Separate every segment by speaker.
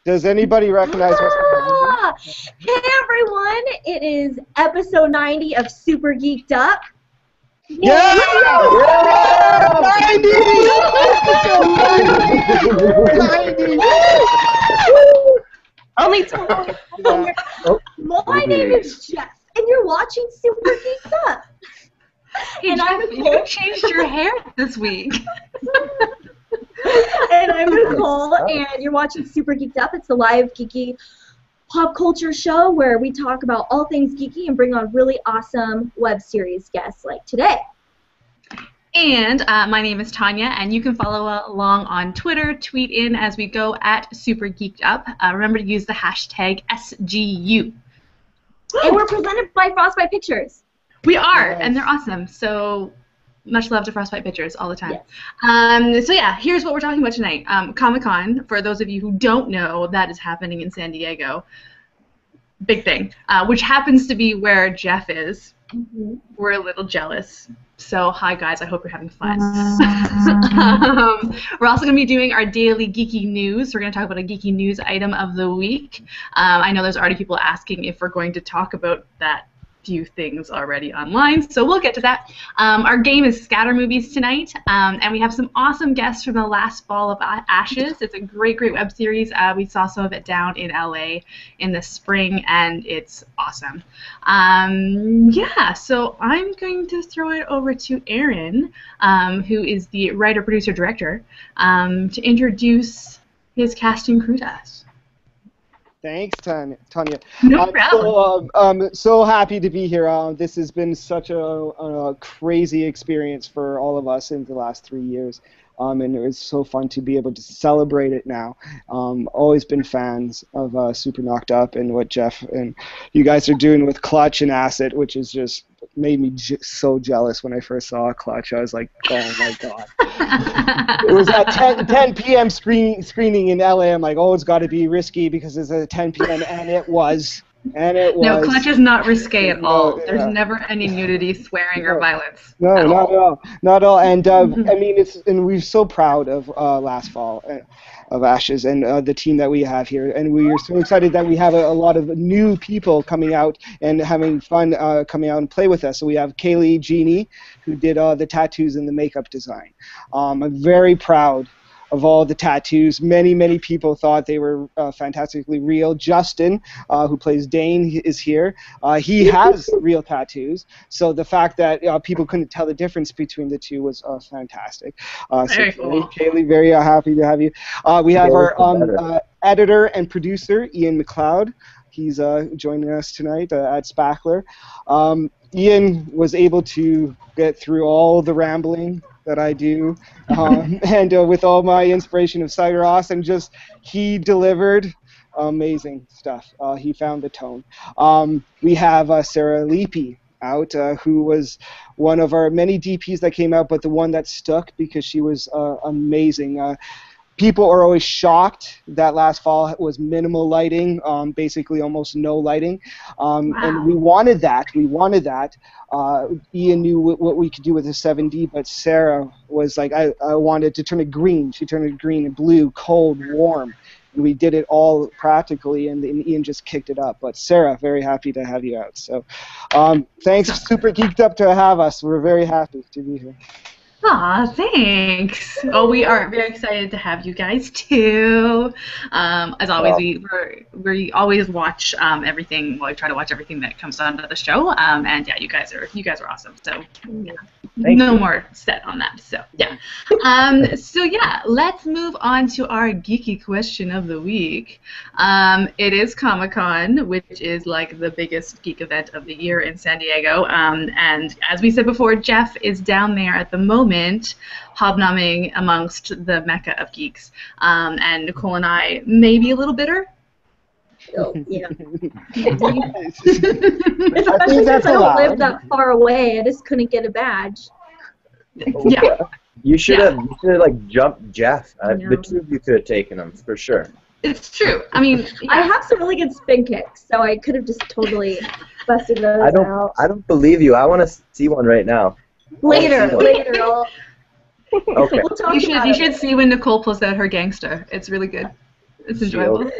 Speaker 1: Does anybody recognize what's
Speaker 2: Ah! Hey everyone, it is episode 90 of Super Geeked Up.
Speaker 1: Yeah! Yeah! 90! Episode 90!
Speaker 2: Only 20. My name is Jeff, and you're watching Super Geeked Up.
Speaker 3: Hey,
Speaker 2: and
Speaker 3: Jeff, you changed your hair this week.
Speaker 2: And I'm Nicole, and you're watching Super Geeked Up. It's the live geeky pop culture show where we talk about all things geeky and bring on really awesome web series guests like today.
Speaker 3: And my name is Tanya, and you can follow along on Twitter, tweet in as we go at Super Geeked Up. Remember to use the hashtag SGU.
Speaker 2: And we're presented by Frostbite Pictures.
Speaker 3: We are, and they're awesome. So much love to Frostbite Pictures all the time.
Speaker 2: Yes.
Speaker 3: So yeah, here's what we're talking about tonight. Comic-Con, for those of you who don't know, that is happening in San Diego. Big thing, which happens to be where Jeff is.
Speaker 2: Mm-hmm.
Speaker 3: We're a little jealous. So hi guys, I hope you're having fun. We're also going to be doing our daily geeky news. We're going to talk about a geeky news item of the week. I know there's already people asking if we're going to talk about that few things already online, so we'll get to that. Our game is ScatterMovies tonight, and we have some awesome guests from the last Ball of Ashes. It's a great web series. We saw some of it down in LA in the spring, and it's awesome. Yeah, so I'm going to throw it over to Aaron, who is the writer, producer, director, to introduce his cast and crew to us.
Speaker 1: Thanks, Tanya.
Speaker 3: No problem.
Speaker 1: I'm so happy to be here. This has been such a crazy experience for all of us in the last 3 years, and it was so fun to be able to celebrate it now. Always been fans of Super Knocked Up and what Jeff and you guys are doing with Clutch and Acid, which is just made me so jealous when I first saw Clutch. I was like, oh my god. It was at 10 p.m. screening in LA. I'm like, oh, it's got to be risky because it's at 10 p.m. and it was.
Speaker 3: No, Clutch is not risque at all. There's never any nudity, swearing, or violence.
Speaker 1: No, not at all. Not at all. And I mean, we're so proud of last fall of Ashes and the team that we have here, and we are so excited that we have a lot of new people coming out and having fun coming out and play with us. So we have Kaylee Jeannie, who did the tattoos and the makeup design. I'm very proud of all the tattoos. Many people thought they were fantastically real. Justin, who plays Dane, is here. He has real tattoos, so the fact that people couldn't tell the difference between the two was fantastic.
Speaker 3: Very cool.
Speaker 1: Kaylee, very happy to have you. We have our editor and producer, Ian McLeod. He's joining us tonight at Spackler. Ian was able to get through all the rambling that I do, and with all my inspiration of Cyros, and just he delivered amazing stuff. He found the tone. We have Sarah Leapy out, who was one of our many DPs that came out, but the one that stuck because she was amazing. People are always shocked that last fall was minimal lighting, basically almost no lighting, and we wanted that. Ian knew what we could do with the 7D, but Sarah was like, I wanted to turn it green. She turned it green and blue, cold, warm. And we did it all practically, and Ian just kicked it up. But Sarah, very happy to have you out. So thanks, Super Geeked Up, to have us. We're very happy to be here.
Speaker 3: Aw, thanks. Oh, we are very excited to have you guys too. As always, we always watch everything. Well, I try to watch everything that comes onto the show. And yeah, you guys are awesome. So yeah, no more said on that. So yeah. So yeah, let's move on to our geeky question of the week. It is Comic-Con, which is like the biggest geek event of the year in San Diego. And as we said before, Jeff is down there at the moment, hobnobbing amongst the mecca of geeks. And Nicole and I may be a little bitter.
Speaker 2: Oh, yeah. Especially since I don't live that far away, I just couldn't get a badge.
Speaker 3: Yeah.
Speaker 4: You should have like jumped Jeff. The two of you could have taken him for sure.
Speaker 3: It's true. I mean,
Speaker 2: I have some really good spin kicks, so I could have just totally busted those out.
Speaker 4: I don't believe you. I want to see one right now.
Speaker 2: Later.
Speaker 4: Okay.
Speaker 2: We'll talk
Speaker 3: you should see when Nicole pulls out her gangster. It's really good. It's enjoyable.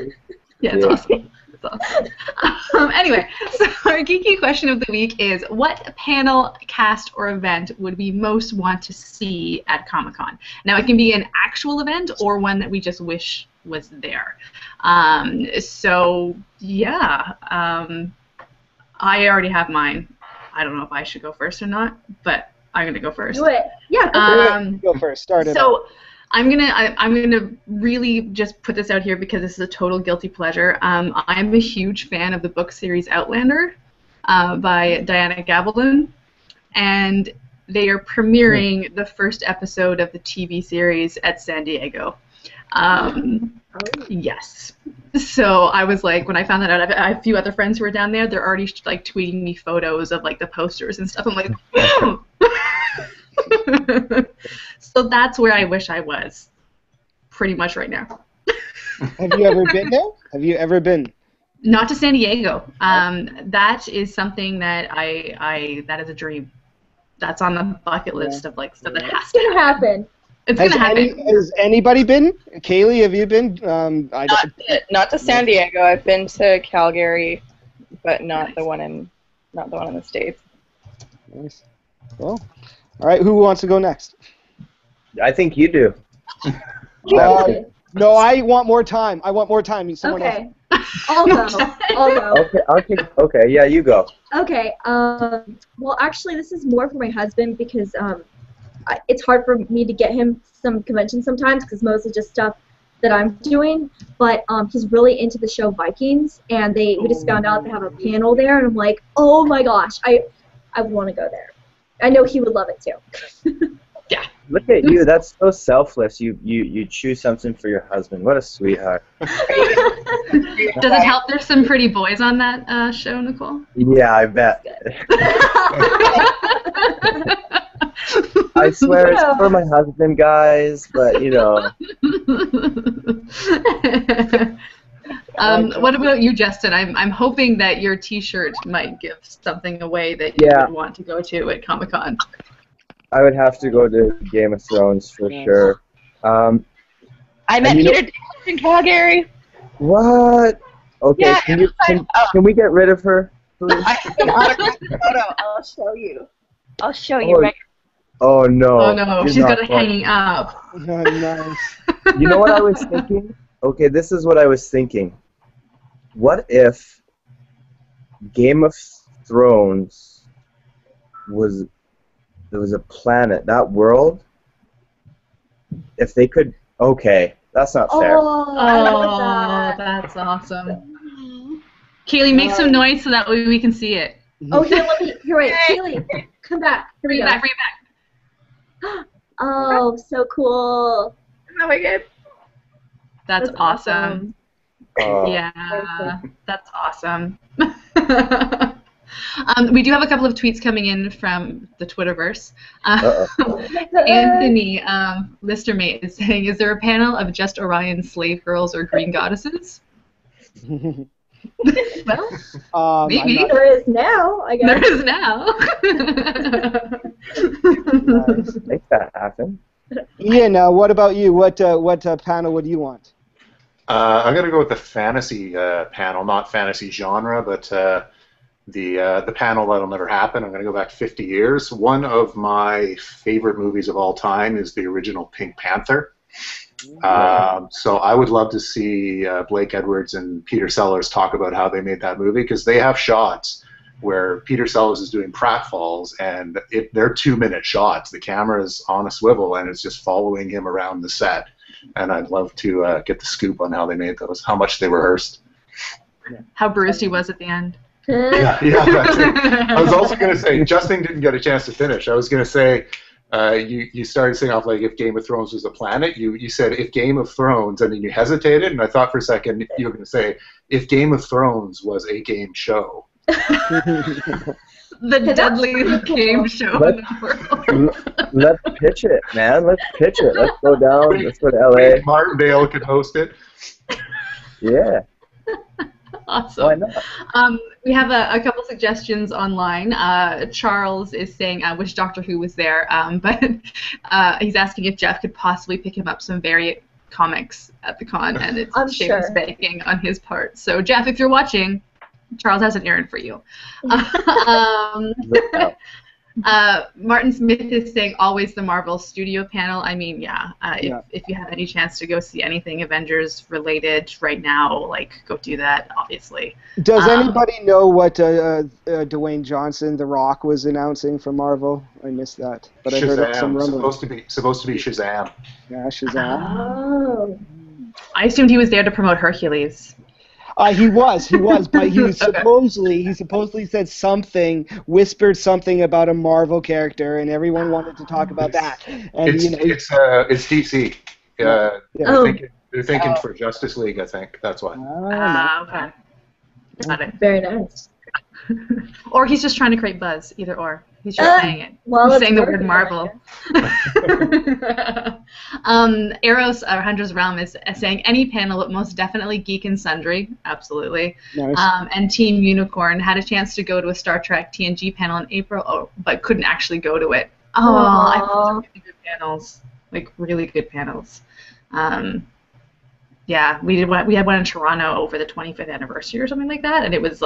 Speaker 3: Yeah, it's awesome. It's awesome. Anyway, so our geeky question of the week is, what panel, cast, or event would we most want to see at Comic-Con? Now, it can be an actual event or one that we just wish was there. So, yeah, I already have mine. I don't know if I should go first or not, but I'm going to go first.
Speaker 2: Do it. Yeah,
Speaker 1: go first. Start it.
Speaker 3: So, I'm gonna really just put this out here because this is a total guilty pleasure. I'm a huge fan of the book series Outlander by Diana Gabaldon, and they are premiering the first episode of the TV series at San Diego. Yes. So I was like, when I found that out, I have a few other friends who are down there. They're already like tweeting me photos of like the posters and stuff. I'm like, so that's where I wish I was, pretty much right now.
Speaker 1: Have you ever been there? Have you ever been?
Speaker 3: Not to San Diego. That is something that that is a dream. That's on the bucket list of like stuff that has to happen. It's gonna happen.
Speaker 1: Has anybody been? Kaylee, have you been?
Speaker 5: Not to San Diego. I've been to Calgary, but not the one in the States.
Speaker 1: Nice. Well, all right. Who wants to go next?
Speaker 4: I think you do.
Speaker 1: No, I want more time. I want more time. Someone
Speaker 2: okay. I'll go.
Speaker 4: Okay. Yeah, you go.
Speaker 2: Okay. Well, actually, this is more for my husband because it's hard for me to get him some conventions sometimes because mostly just stuff that I'm doing. But he's really into the show Vikings, and we just found out they have a panel there, and I'm like, oh my gosh, I want to go there. I know he would love it too.
Speaker 3: Yeah.
Speaker 4: Look at you. That's so selfless. You choose something for your husband. What a sweetheart.
Speaker 3: Does it help there's some pretty boys on that show, Nicole?
Speaker 4: Yeah, I bet. I swear it's for my husband, guys, but you know.
Speaker 3: What about you, Justin? I'm hoping that your T-shirt might give something away that you would want to go to at Comic-Con.
Speaker 4: I would have to go to Game of Thrones for sure.
Speaker 5: I met Peter Dinklage in Calgary.
Speaker 4: What? Okay,
Speaker 5: Yeah,
Speaker 4: can we get rid of her, please?
Speaker 5: I have an autographed photo. I'll show you. Right.
Speaker 4: Oh no.
Speaker 3: Oh no, she's got it hanging up.
Speaker 1: Oh, nice.
Speaker 4: You know what I was thinking? Okay, this is what I was thinking. What if Game of Thrones there was a planet, that world, if they could, okay, that's not fair.
Speaker 2: Oh, I love that.
Speaker 3: That's awesome. Kaylee, make some noise so that way we can see it.
Speaker 2: Oh, here, wait, Kaylee, come back. Here we go.
Speaker 3: Bring it back.
Speaker 2: Oh, so cool.
Speaker 5: Oh my god.
Speaker 3: That's awesome. Yeah, that's awesome. We do have a couple of tweets coming in from the Twitterverse. Anthony Listermate is saying, is there a panel of just Orion's slave girls or green goddesses? Well, maybe.
Speaker 2: There is now, I guess.
Speaker 3: There is now.
Speaker 4: Make that happen.
Speaker 1: Ian, what about you? What panel would you want?
Speaker 6: I'm going to go with the fantasy panel, not fantasy genre, but the panel that'll never happen. I'm going to go back 50 years. One of my favorite movies of all time is the original Pink Panther. So I would love to see Blake Edwards and Peter Sellers talk about how they made that movie, because they have shots where Peter Sellers is doing pratfalls, and they're 2-minute shots. The camera's on a swivel, and it's just following him around the set. And I'd love to get the scoop on how they made those, how much they rehearsed.
Speaker 3: How bruised he was at the end.
Speaker 6: Yeah, that's it. I was also going to say, Justin didn't get a chance to finish. I was going to say, you started saying off like if Game of Thrones was a planet. You said if Game of Thrones, and then you hesitated, and I thought for a second you were going to say if Game of Thrones was a game show.
Speaker 3: The deadliest game show in the world.
Speaker 4: Let's pitch it, man. Let's pitch it. Let's go down. Let's go to LA.
Speaker 6: Martindale could host it.
Speaker 4: Yeah.
Speaker 3: Awesome.
Speaker 4: Why not?
Speaker 3: We have a couple suggestions online. Charles is saying, I wish Doctor Who was there, but he's asking if Jeff could possibly pick him up some comics at the con, and it's
Speaker 2: I'm
Speaker 3: shameless
Speaker 2: sure.
Speaker 3: begging on his part. So Jeff, if you're watching, Charles has an errand for you. Martin Smith is saying always the Marvel Studio panel. I mean, if you have any chance to go see anything Avengers related right now, like go do that, obviously.
Speaker 1: Does anybody know what Dwayne Johnson, The Rock, was announcing for Marvel? I missed that, but
Speaker 6: Shazam.
Speaker 1: I heard some rumbling.
Speaker 6: Supposed to be Shazam.
Speaker 1: Yeah, Shazam.
Speaker 2: Oh.
Speaker 3: I assumed he was there to promote Hercules.
Speaker 1: He was, but he supposedly said something, whispered something about a Marvel character, and everyone wanted to talk about that. And
Speaker 6: it's DC. They're thinking for Justice League. I think that's why.
Speaker 3: Okay. Got it.
Speaker 2: Very nice.
Speaker 3: Or he's just trying to create buzz. Either or. He's just saying it.
Speaker 2: Well,
Speaker 3: He's
Speaker 2: it's
Speaker 3: saying the word
Speaker 2: working,
Speaker 3: Marvel. Eros, Hunter's Realm, is saying any panel, but most definitely Geek and Sundry. Absolutely.
Speaker 1: Nice.
Speaker 3: And Team Unicorn had a chance to go to a Star Trek TNG panel in April, but couldn't actually go to it. I thought really good panels. Like, really good panels. Yeah, we had one in Toronto over the 25th anniversary or something like that, and it was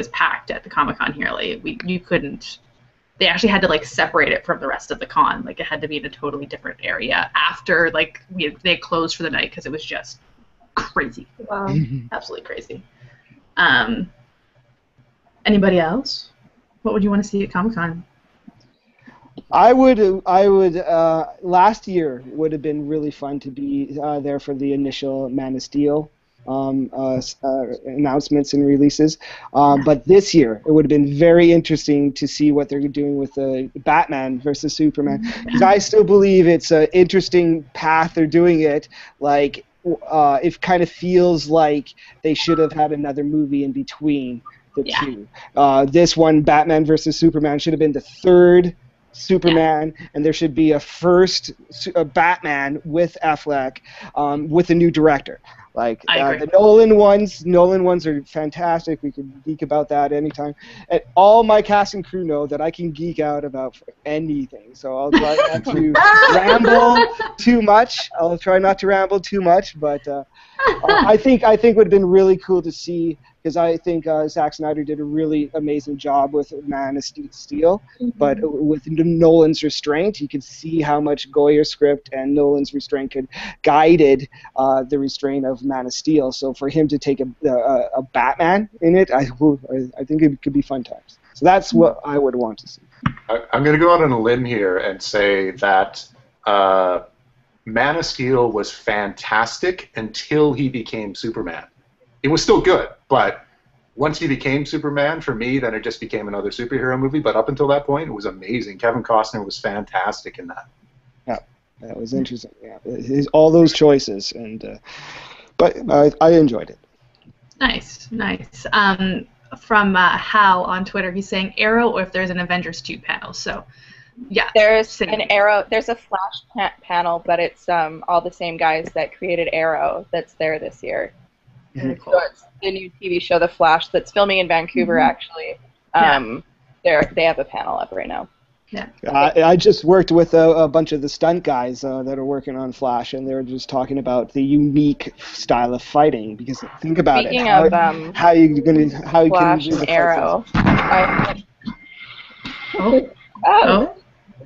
Speaker 3: packed at the Comic-Con here. Like, you couldn't. They actually had to like separate it from the rest of the con. Like it had to be in a totally different area after they closed for the night because it was just crazy.
Speaker 2: Wow.
Speaker 3: Absolutely crazy. Anybody else? What would you want to see at Comic-Con?
Speaker 1: I would. Last year would have been really fun to be there for the initial Man of Steel announcements and releases. But this year, it would have been very interesting to see what they're doing with Batman versus Superman. Because I still believe it's an interesting path they're doing it. Like, it kind of feels like they should have had another movie in between the two. This one, Batman versus Superman, should have been the third Superman, and there should be a first Batman with Affleck with a new director. Like the Nolan ones are fantastic. We can geek about that anytime. And all my cast and crew know that I can geek out about anything. So I'll try not to ramble too much. But I think it would have been really cool to see, because I think Zack Snyder did a really amazing job with Man of Steel. But with Nolan's restraint, you could see how much Goyer's script and Nolan's restraint guided the restraint of Man of Steel. So for him to take a Batman in it, I think it could be fun times. So that's what I would want to see.
Speaker 6: I'm going to go out on a limb here and say that Man of Steel was fantastic until he became Superman. It was still good, but once he became Superman, for me, then it just became another superhero movie. But up until that point, it was amazing. Kevin Costner was fantastic in that.
Speaker 1: Yeah, that was interesting. Yeah, all those choices, but I enjoyed it.
Speaker 3: Nice. From Hal on Twitter, he's saying Arrow, or if there's an Avengers 2 panel. So, yeah.
Speaker 5: There's an Arrow. There's a Flash panel, but it's all the same guys that created Arrow that's there this year.
Speaker 3: Very cool.
Speaker 5: So it's the new TV show, The Flash, that's filming in Vancouver, actually. They have a panel up right now.
Speaker 3: Yeah.
Speaker 1: I just worked with a bunch of the stunt guys that are working on Flash, and they were just talking about the unique style of fighting. Because think about
Speaker 5: Speaking
Speaker 1: it,
Speaker 5: of
Speaker 1: how you can
Speaker 5: Flash
Speaker 1: do the
Speaker 5: and Arrow.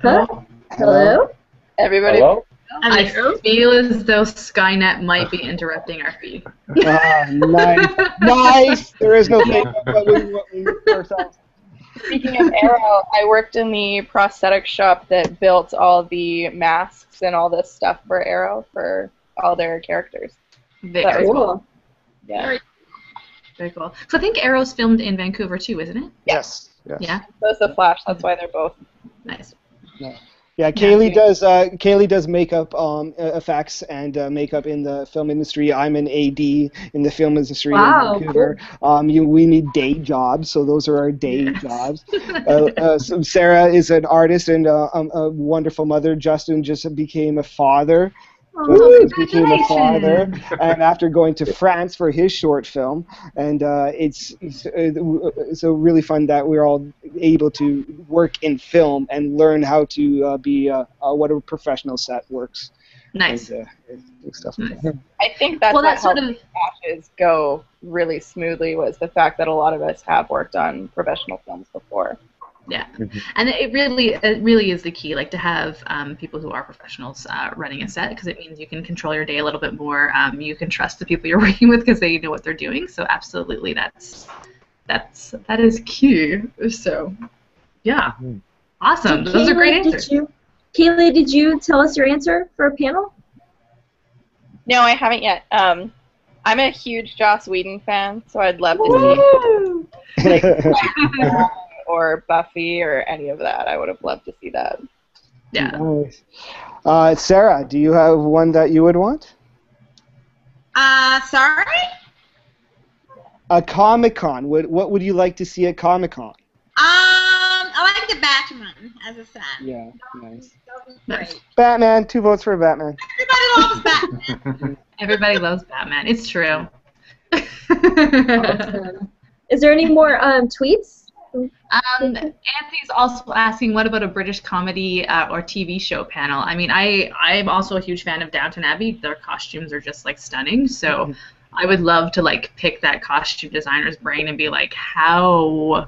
Speaker 2: Hello?
Speaker 5: Everybody.
Speaker 4: Hello?
Speaker 3: I feel as though Skynet might be interrupting our feed.
Speaker 1: Nice. There is no thing but we ourselves.
Speaker 5: Speaking of Arrow, I worked in the prosthetic shop that built all the masks and all this stuff for Arrow for all their characters.
Speaker 3: Very cool.
Speaker 5: Yeah.
Speaker 3: Very cool. So I think Arrow's filmed in Vancouver too, isn't it?
Speaker 1: Yes.
Speaker 3: Yeah.
Speaker 5: So it's the Flash. That's why they're both.
Speaker 3: Nice.
Speaker 1: Yeah, Kaylee does makeup effects and makeup in the film industry. I'm an AD in the film industry in Vancouver.
Speaker 2: Cool.
Speaker 1: We need day jobs, so those are our day jobs. So Sarah is an artist and a wonderful mother. Justin just became a father. Became a father, and after going to France for his short film, and it's so really fun that we're all able to work in film and learn how to be what a professional set works.
Speaker 3: Nice.
Speaker 1: And, do stuff.
Speaker 3: Nice.
Speaker 5: I think that's
Speaker 3: Well,
Speaker 5: what
Speaker 3: that's sort
Speaker 5: helped
Speaker 3: of
Speaker 5: Ashes go really smoothly was the fact that a lot of us have worked on professional films before.
Speaker 3: yeah, and it really is the key, like to have people who are professionals running a set, because it means you can control your day a little bit more. You can trust the people you're working with because they know what they're doing. So absolutely, that is key. So yeah, awesome. Those are great answers.
Speaker 2: Kaylee, did you tell us your answer for a panel?
Speaker 5: No, I haven't yet. I'm a huge Joss Whedon fan, so I'd love to see or Buffy or any of that. I would have loved to see that.
Speaker 3: Yeah.
Speaker 1: Nice. Sarah, do you have one that you would want?
Speaker 7: Sorry?
Speaker 1: A Comic-Con. What would you like to see at Comic-Con?
Speaker 7: I like the Batman as a fan.
Speaker 1: Yeah, nice.
Speaker 7: Great.
Speaker 1: Batman. 2 votes for Batman.
Speaker 7: Everybody loves Batman.
Speaker 3: Everybody loves Batman. It's true.
Speaker 2: Awesome. Is there any more tweets?
Speaker 3: Anthony's also asking, what about a British comedy or TV show panel? I mean, I'm also a huge fan of Downton Abbey. Their costumes are just like stunning. So I would love to like pick that costume designer's brain and be like, how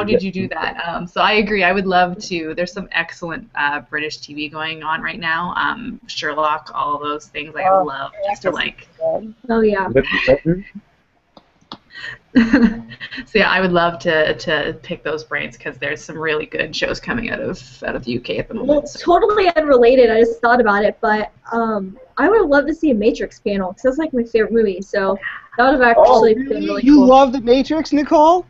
Speaker 3: did you do that? So I agree. I would love to. There's some excellent British TV going on right now. Sherlock, all those things. I would love just to like.
Speaker 2: Oh yeah.
Speaker 3: So yeah, I would love to pick those brains because there's some really good shows coming out of the UK at the moment.
Speaker 2: Well, totally unrelated. I just thought about it, but I would have loved to see a Matrix panel because that's like my favorite movie. So that would have actually been really cool.
Speaker 1: You love the Matrix, Nicole?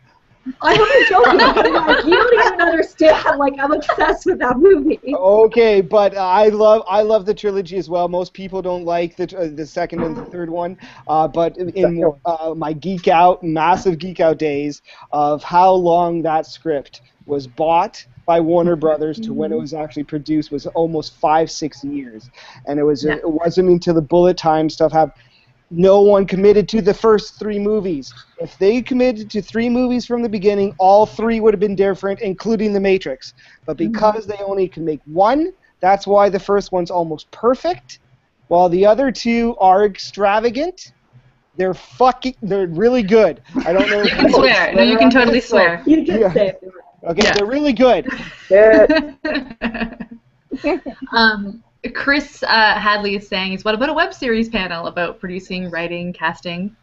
Speaker 2: I wasn't joking. Like, you don't even understand. Like, I'm obsessed with that movie.
Speaker 1: Okay, but I love the trilogy as well. Most people don't like the second and the third one. But in my massive geek out days of how long that script was bought by Warner Brothers to when it was actually produced was almost 5-6 years, and it wasn't until the bullet time stuff happened. No one committed to the first 3 movies. If they committed to 3 movies from the beginning, all 3 would have been different, including The Matrix. But because they only can make 1, that's why the first one's almost perfect, while the other 2 are extravagant. They're really good. I don't know if
Speaker 3: you can swear. No, you can totally swear.
Speaker 2: You can say it.
Speaker 1: Okay, they're really good.
Speaker 3: Chris Hadley is saying, what about a web series panel about producing, writing, casting?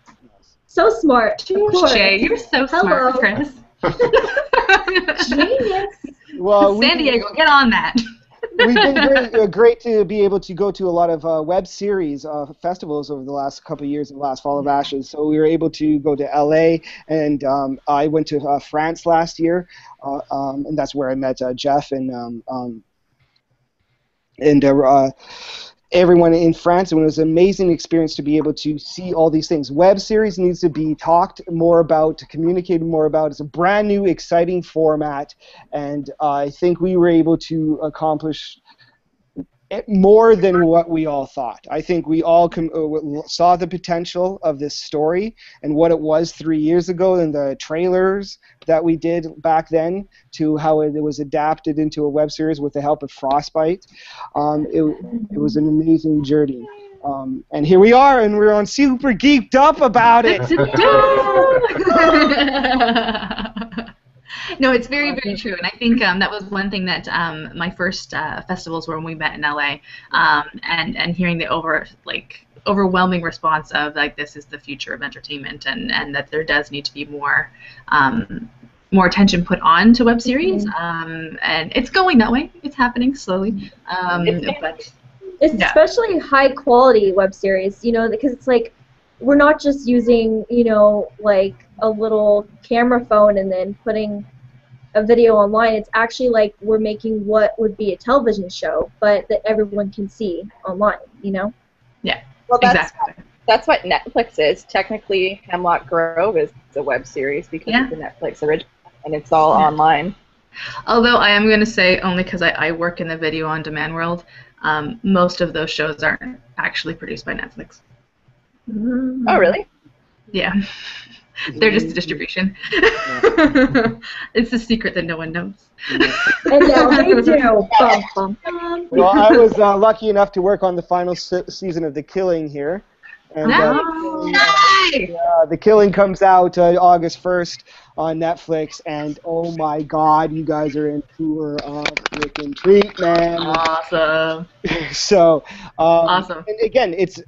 Speaker 2: So smart.
Speaker 3: Shay, you're so smart, Chris.
Speaker 2: Genius.
Speaker 1: Well,
Speaker 3: San Diego, get on that.
Speaker 1: We've been great to be able to go to a lot of web series festivals over the last couple of years, in the last Fall of Ashes. So we were able to go to LA, and I went to France last year, and that's where I met Jeff and everyone in France, and it was an amazing experience to be able to see all these things. Web series needs to be talked more about, to communicate more about. It's a brand new, exciting format, and I think we were able to accomplish more than what we all thought. I think we all saw the potential of this story and what it was 3 years ago, and the trailers that we did back then to how it was adapted into a web series with the help of Frostbite. It was an amazing journey. And here we are, and we're on super geeked up about it.
Speaker 3: No, it's very, very true, and I think that was one thing that my first festivals were when we met in LA, and hearing the overwhelming response of like, this is the future of entertainment, and that there does need to be more attention put on to web series, and it's going that way. It's happening slowly, but
Speaker 2: it's especially high quality web series, because it's like we're not just using, like a little camera phone and then putting a video online. It's actually like we're making what would be a television show, but that everyone can see online,
Speaker 3: Yeah,
Speaker 5: well,
Speaker 3: exactly.
Speaker 5: That's what Netflix is. Technically, Hemlock Grove is a web series because it's a Netflix original, and it's all online.
Speaker 3: Although I am going to say, only because I work in the video on demand world, most of those shows aren't actually produced by Netflix.
Speaker 5: Oh, really?
Speaker 3: Yeah. They're just the distribution. It's a secret that no one knows.
Speaker 2: And now they do. Bum, bum, bum.
Speaker 1: Well, I was lucky enough to work on the final season of The Killing here. And The Killing comes out August 1st on Netflix, and oh my God, you guys are in for a freaking treat, man.
Speaker 3: Awesome.
Speaker 1: So,
Speaker 3: awesome.
Speaker 1: And again, it's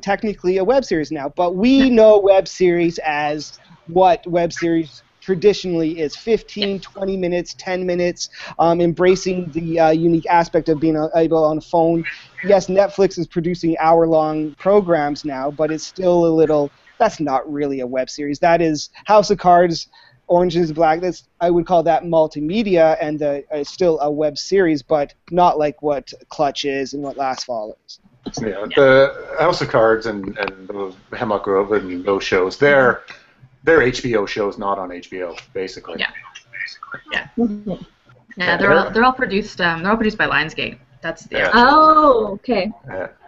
Speaker 1: technically a web series now, but we know web series as what web series traditionally is 15, 20 minutes, 10 minutes, embracing the unique aspect of being able on a phone. Yes, Netflix is producing hour-long programs now, but it's still a little, that's not really a web series. That is House of Cards, Orange is the Black. That's, I would call that multimedia, and still a web series, but not like what Clutch is and what Last Fall is.
Speaker 6: Yeah, the House of Cards and those Hemlock Grove and those shows, they're HBO shows, not on HBO, basically.
Speaker 3: Yeah. Yeah, they're all produced. They're all produced by Lionsgate. That's the.
Speaker 2: Oh, okay.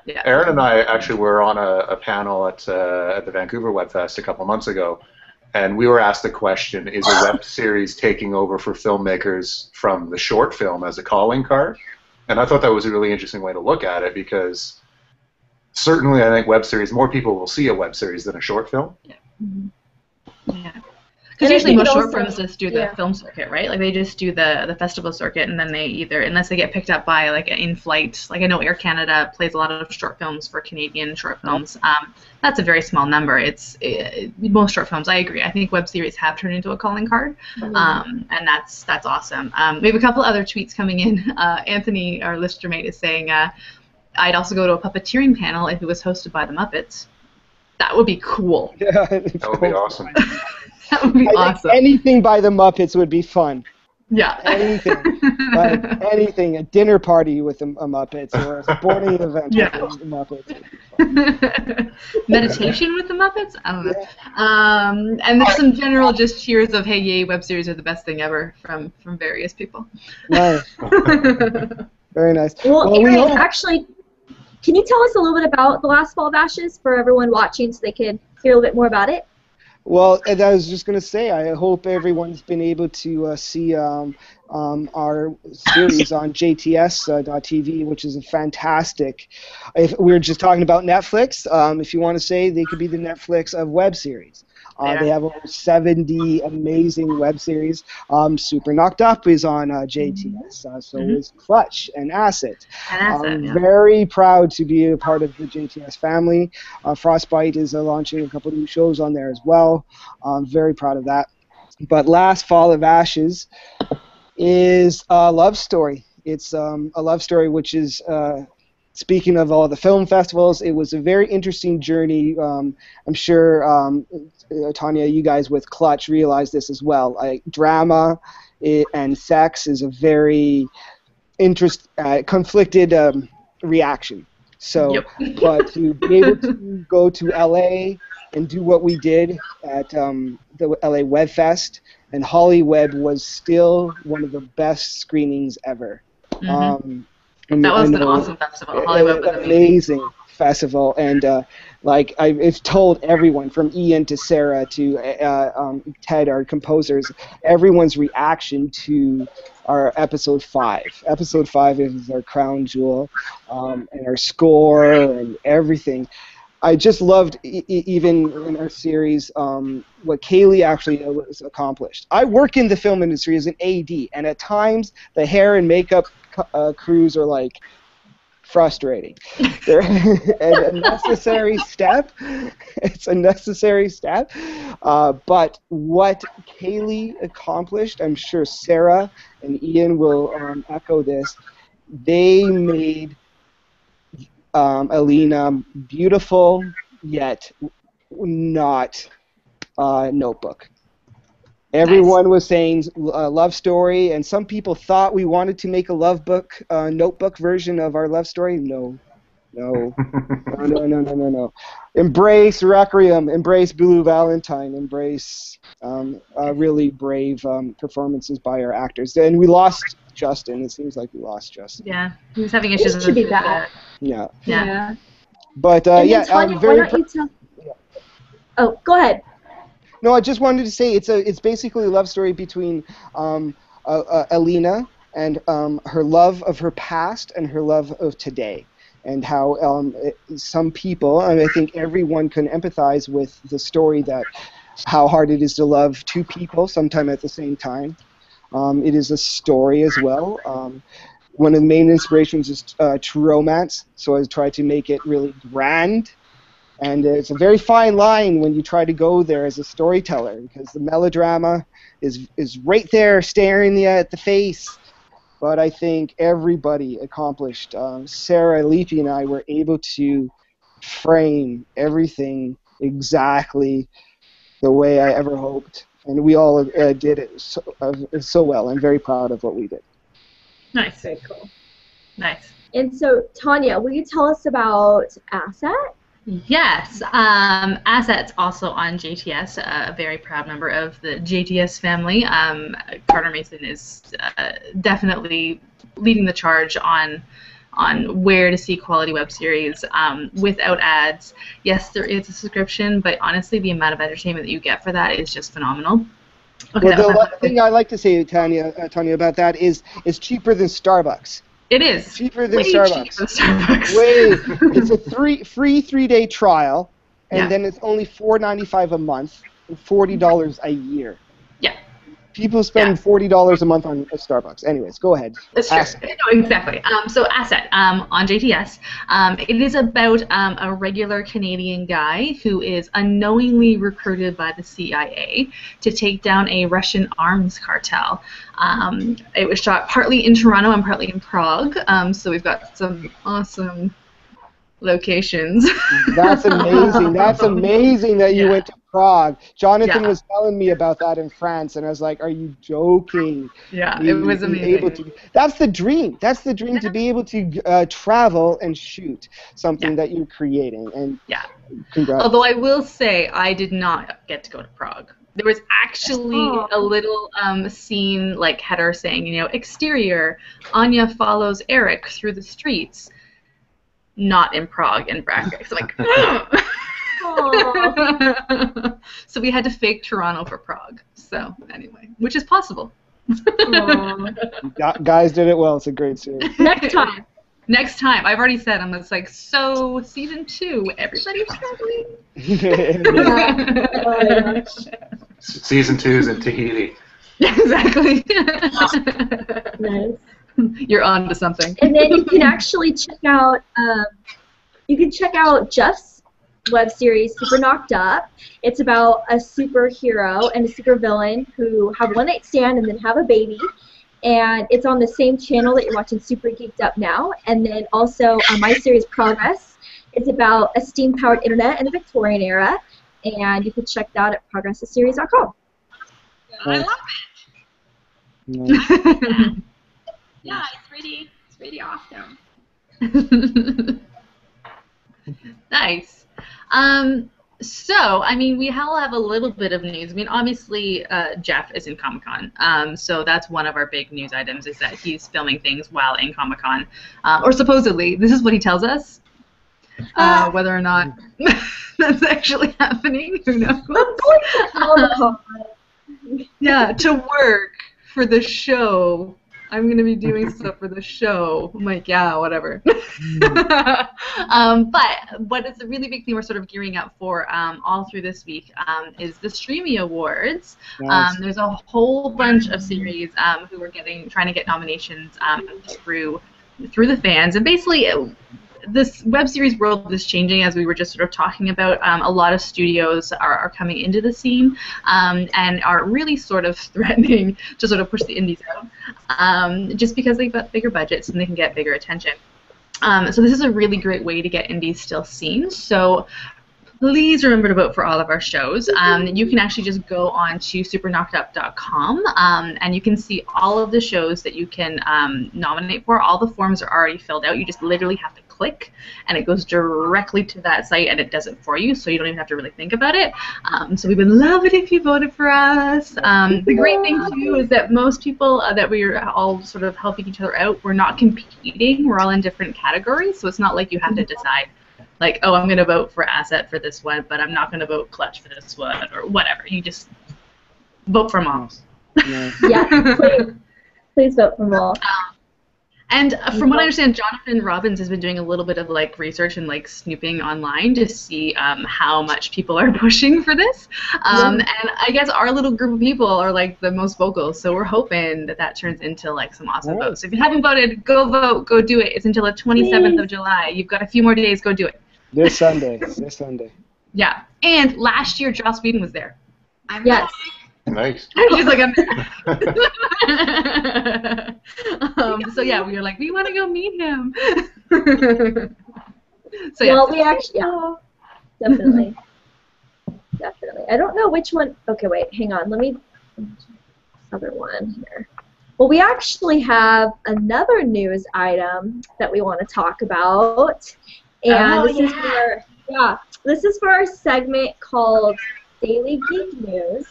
Speaker 6: Yeah. Aaron and I actually were on a panel at the Vancouver Web Fest a couple months ago, and we were asked the question: is a web series taking over for filmmakers from the short film as a calling card? And I thought that was a really interesting way to look at it, because certainly I think web series, more people will see a web series than a short film.
Speaker 3: Yeah. Yeah, because usually most short films just do the film circuit, right? Like they just do the festival circuit, and then they either, unless they get picked up by like an in-flight, like I know Air Canada plays a lot of short films for Canadian short films. That's a very small number. Most short films, I agree. I think web series have turned into a calling card, and that's awesome. We have a couple other tweets coming in. Anthony, our listener mate, is saying I'd also go to a puppeteering panel if it was hosted by the Muppets. That would be cool.
Speaker 1: Yeah,
Speaker 6: that would be awesome.
Speaker 3: That would be awesome.
Speaker 1: Anything by the Muppets would be fun.
Speaker 3: Yeah.
Speaker 1: Anything. Like anything. A dinner party with the Muppets, or a sporting event with the Muppets.
Speaker 3: Meditation with the Muppets? I don't know. And there's some general just cheers of, hey, yay, web series are the best thing ever from various people.
Speaker 1: Nice. Very nice.
Speaker 2: Well, Aaron, actually, can you tell us a little bit about The Last Fall of Ashes for everyone watching so they can hear a little bit more about it?
Speaker 1: Well, I was just going to say, I hope everyone's been able to see our series on JTS.TV, which is a fantastic. If we were just talking about Netflix, if you want to say, they could be the Netflix of web series. They have over 70 amazing web series. Super Knocked Up is on JTS, so is Clutch and Acid. Very proud to be a part of the JTS family. Frostbite is launching a couple new shows on there as well. Very proud of that. But Last Fall of Ashes is a love story. It's a love story which is... Speaking of all the film festivals, it was a very interesting journey. I'm sure, Tanya, you guys with Clutch realize this as well. Like, drama and sex is a very conflicted reaction. So, but to be able to go to LA and do what we did at the LA Web Fest, and Hollyweb was still one of the best screenings ever.
Speaker 3: That was an awesome festival. Hollywood was
Speaker 1: amazing festival, and I've told everyone from Ian to Sarah to Ted, our composers, everyone's reaction to our episode 5. Episode 5 is our crown jewel, and our score and everything. I just loved, even in our series, what Kaylee actually was accomplished. I work in the film industry as an AD, and at times the hair and makeup crews are like frustrating. They're a necessary step. It's a necessary step. But what Kaylee accomplished, I'm sure Sarah and Ian will echo this. They made Alina beautiful, yet not Notebook. Everyone was saying love story, and some people thought we wanted to make a Notebook version of our love story. No. Embrace Requiem, embrace Blue Valentine, embrace really brave performances by our actors. And we lost Justin. It seems like we lost Justin.
Speaker 3: Yeah, he was having issues.
Speaker 2: It should be that.
Speaker 1: But
Speaker 2: Tanya,
Speaker 1: I'm very.
Speaker 2: Oh, go ahead.
Speaker 1: No, I just wanted to say it's basically a love story between Alina and her love of her past and her love of today, and how some people, and I think everyone can empathize with the story that how hard it is to love two people sometime at the same time. It is a story as well. One of the main inspirations is true romance, so I tried to make it really grand. And it's a very fine line when you try to go there as a storyteller, because the melodrama is right there staring you at the face. But I think everybody accomplished. Sarah Leafy and I were able to frame everything exactly the way I ever hoped. And we all did it so well. I'm very proud of what we did.
Speaker 3: Nice.
Speaker 2: Very cool.
Speaker 3: Nice.
Speaker 2: And so, Tanya, will you tell us about Asset?
Speaker 3: Yes, Asset's also on JTS, a very proud member of the JTS family. Carter Mason is definitely leading the charge on where to see quality web series without ads. Yes, there is a subscription, but honestly, the amount of entertainment that you get for that is just phenomenal. Okay,
Speaker 1: well, the thing I like to say, Tanya, about that is it's cheaper than Starbucks.
Speaker 3: It is.
Speaker 1: Cheaper than
Speaker 3: Way
Speaker 1: Starbucks.
Speaker 3: cheaper than Starbucks.
Speaker 1: Way. It's a free 3-day trial, and
Speaker 3: Yeah.
Speaker 1: then it's only $4.95 a month and $40 a year.
Speaker 3: Yeah.
Speaker 1: People spend $40 a month on Starbucks. Anyways, go ahead.
Speaker 3: That's true. No, exactly. So Asset on JTS, it is about a regular Canadian guy who is unknowingly recruited by the CIA to take down a Russian arms cartel. It was shot partly in Toronto and partly in Prague, so we've got some awesome locations.
Speaker 1: That's amazing. That's amazing that you went to Prague. Jonathan was telling me about that in France, and I was like, are you joking?
Speaker 3: Yeah, it was amazing.
Speaker 1: That's the dream. That's the dream, to be able to travel and shoot something that you're creating. And congrats.
Speaker 3: Although I will say I did not get to go to Prague. There was actually a little scene like header saying, exterior, Anya follows Eric through the streets. Not in Prague, in brackets. Like, so we had to fake Toronto for Prague. So anyway, which is possible.
Speaker 1: Guys did it well. It's a great series.
Speaker 2: Next time.
Speaker 3: Next time. I've already said, it's like, so season 2, everybody's struggling.
Speaker 2: Oh my gosh.
Speaker 6: Season 2's in Tahiti.
Speaker 3: Exactly.
Speaker 2: Nice.
Speaker 3: You're on to something.
Speaker 2: And then you can actually check out Jeff's web series, Super Knocked Up. It's about a superhero and a supervillain who have a one-night stand and then have a baby. And it's on the same channel that you're watching Super Geeked Up now. And then also my series Progress. It's about a steam-powered internet in the Victorian era. And you can check that at progressseries.com.
Speaker 7: I love it. Yeah, it's really awesome.
Speaker 3: Nice. So, we all have a little bit of news. Obviously, Jeff is in Comic-Con, so that's one of our big news items, is that he's filming things while in Comic-Con, or supposedly. This is what he tells us. Whether or not that's actually happening, who knows? Yeah, to work for the show. I'm going to be doing stuff for the show. I'm like, yeah, whatever. But what is a really big thing we're sort of gearing up for all through this week is the Streamy Awards.
Speaker 1: Nice.
Speaker 3: There's a whole bunch of series who are trying to get nominations through the fans. And basically, this web series world is changing, as we were just sort of talking about. A lot of studios are coming into the scene and are really sort of threatening to sort of push the indies out, just because they've got bigger budgets and they can get bigger attention. So this is a really great way to get indies still seen. So please remember to vote for all of our shows. You can actually just go on to superknockedup.com and you can see all of the shows that you can nominate for. All the forms are already filled out. You just literally have to click and it goes directly to that site and it does it for you, so you don't even have to really think about it. So we would love it if you voted for us. The great thing too is that most people that we're all sort of helping each other out, we're not competing, we're all in different categories, so it's not like you have to decide like, oh, I'm going to vote for Asset for this one, but I'm not going to vote Clutch for this one, or whatever. You just vote for them all.
Speaker 2: Yeah, please vote for them all.
Speaker 3: And from what I understand, Jonathan Robbins has been doing a little bit of like research and like snooping online to see how much people are pushing for this. And I guess our little group of people are like the most vocal, so we're hoping that that turns into like some awesome votes. So if you haven't voted, go vote, go do it. It's until the 27th of July. You've got a few more days. Go do it.
Speaker 1: This Sunday.
Speaker 3: Yeah. And last year, Joss Whedon was there.
Speaker 2: Yes.
Speaker 6: Nice.
Speaker 3: She's like, I'm so yeah, we were like, we want to go meet him. So yeah.
Speaker 2: Well, we actually, definitely. I don't know which one. Okay, wait, hang on. Let me. Other one here. Well, we actually have another news item that we want to talk about, and this is for our segment called Daily Geek News.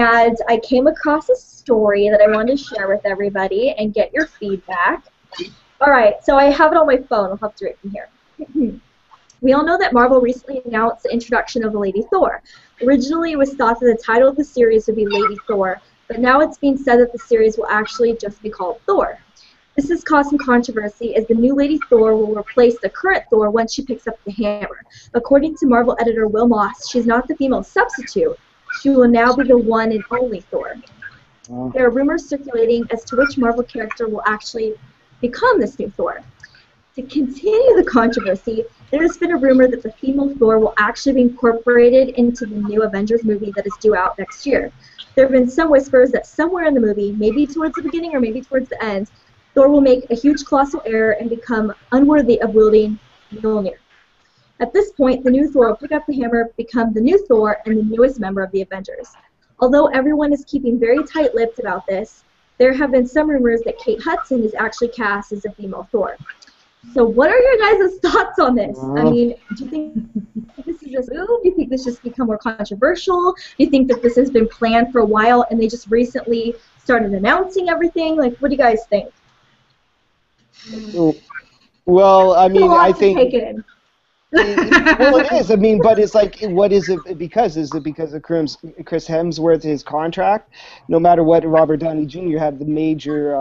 Speaker 2: And I came across a story that I wanted to share with everybody and get your feedback. All right, so I have it on my phone. I'll have to read it from here. We all know that Marvel recently announced the introduction of the Lady Thor. Originally, it was thought that the title of the series would be Lady Thor, but now it's being said that the series will actually just be called Thor. This has caused some controversy as the new Lady Thor will replace the current Thor once she picks up the hammer. According to Marvel editor Will Moss, she's not the female substitute. She will now be the one and only Thor. There are rumors circulating as to which Marvel character will actually become this new Thor. To continue the controversy, there has been a rumor that the female Thor will actually be incorporated into the new Avengers movie that is due out next year. There have been some whispers that somewhere in the movie, maybe towards the beginning or maybe towards the end, Thor will make a huge colossal error and become unworthy of wielding Mjolnir. At this point, the new Thor will pick up the hammer, become the new Thor, and the newest member of the Avengers. Although everyone is keeping very tight-lipped about this, there have been some rumors that Kate Hudson is actually cast as a female Thor. So what are your guys' thoughts on this? I mean, do you think this is just, do you think this just become more controversial? Do you think that this has been planned for a while and they just recently started announcing everything? Like, what do you guys think?
Speaker 1: Well, I mean, I think...
Speaker 2: Take it in.
Speaker 1: Well, it is. I mean, but it's like, what is it because? Is it because of Chris Hemsworth, his contract? No matter what, Robert Downey Jr. had the major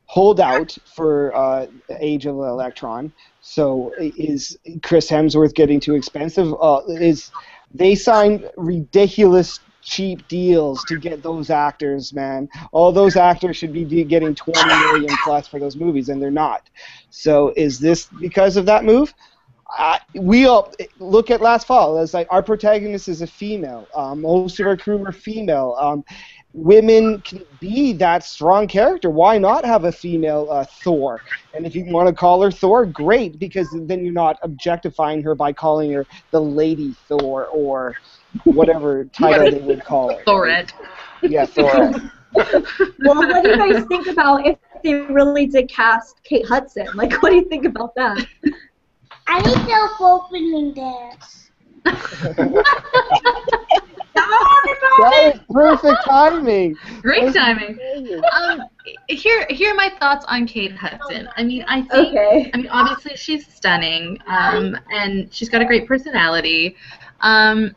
Speaker 1: holdout for Age of Electron. So is Chris Hemsworth getting too expensive? They signed ridiculous cheap deals to get those actors, man. All those actors should be getting $20 million plus for those movies, and they're not. So is this because of that move? We all look at last fall. It's like our protagonist is a female. Most of our crew are female. Women can be that strong character. Why not have a female Thor? And if you want to call her Thor, great, because then you're not objectifying her by calling her the Lady Thor or whatever title they would call her.
Speaker 3: Thorette.
Speaker 1: Yeah, Thorette.
Speaker 2: Well, what do you guys think about if they really did cast Kate Hudson? Like, what do you think about that?
Speaker 7: I need to opening this.
Speaker 1: That is perfect timing.
Speaker 3: Great timing. Here are my thoughts on Kate Hudson. I mean, I think, I mean, obviously she's stunning, and she's got a great personality. Can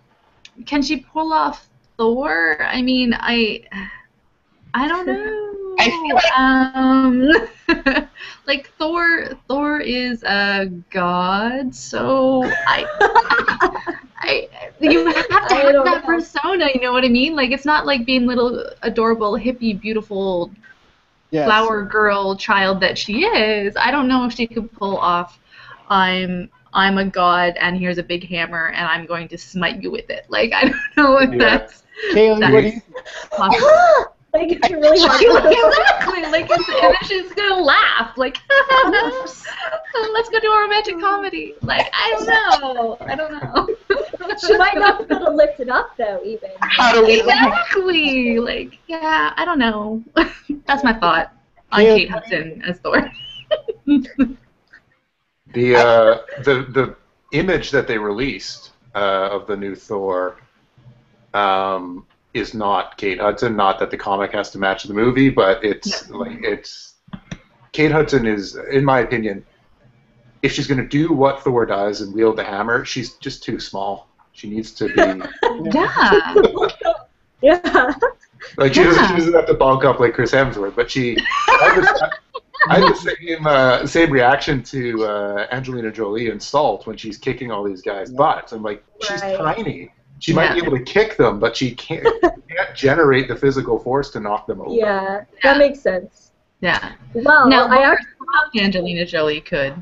Speaker 3: she pull off Thor? I mean, I don't know.
Speaker 5: I feel
Speaker 3: like Thor is a god, so you have to have that persona, you know what I mean? Like, it's not like being little adorable hippie beautiful flower girl child that she is. I don't know if she could pull off I'm a god and here's a big hammer and I'm going to smite you with it. Like, I don't know if that's
Speaker 1: Kaylin, what do you
Speaker 2: possible. Like, it's really hard.
Speaker 3: Exactly. Like, and then she's gonna laugh. Like, let's go do a romantic comedy. Like, I don't know.
Speaker 2: She might not be able to lift it up though, even.
Speaker 3: Exactly. Like, yeah, I don't know. That's my thought on Kate Hudson as Thor.
Speaker 6: The image that they released of the new Thor is not Kate Hudson. Not that the comic has to match the movie, but it's Kate Hudson is, in my opinion, if she's going to do what Thor does and wield the hammer, she's just too small. She needs to be.
Speaker 3: Yeah.
Speaker 2: Yeah.
Speaker 6: Like she doesn't have to bulk up like Chris Hemsworth, but she. I had the same reaction to Angelina Jolie in Salt when she's kicking all these guys' butts. I'm like, she's tiny. She might be able to kick them, but she can't generate the physical force to knock them over.
Speaker 2: Yeah, that makes sense.
Speaker 3: Yeah.
Speaker 2: Well,
Speaker 3: no,
Speaker 2: I actually
Speaker 3: Angelina Jolie could.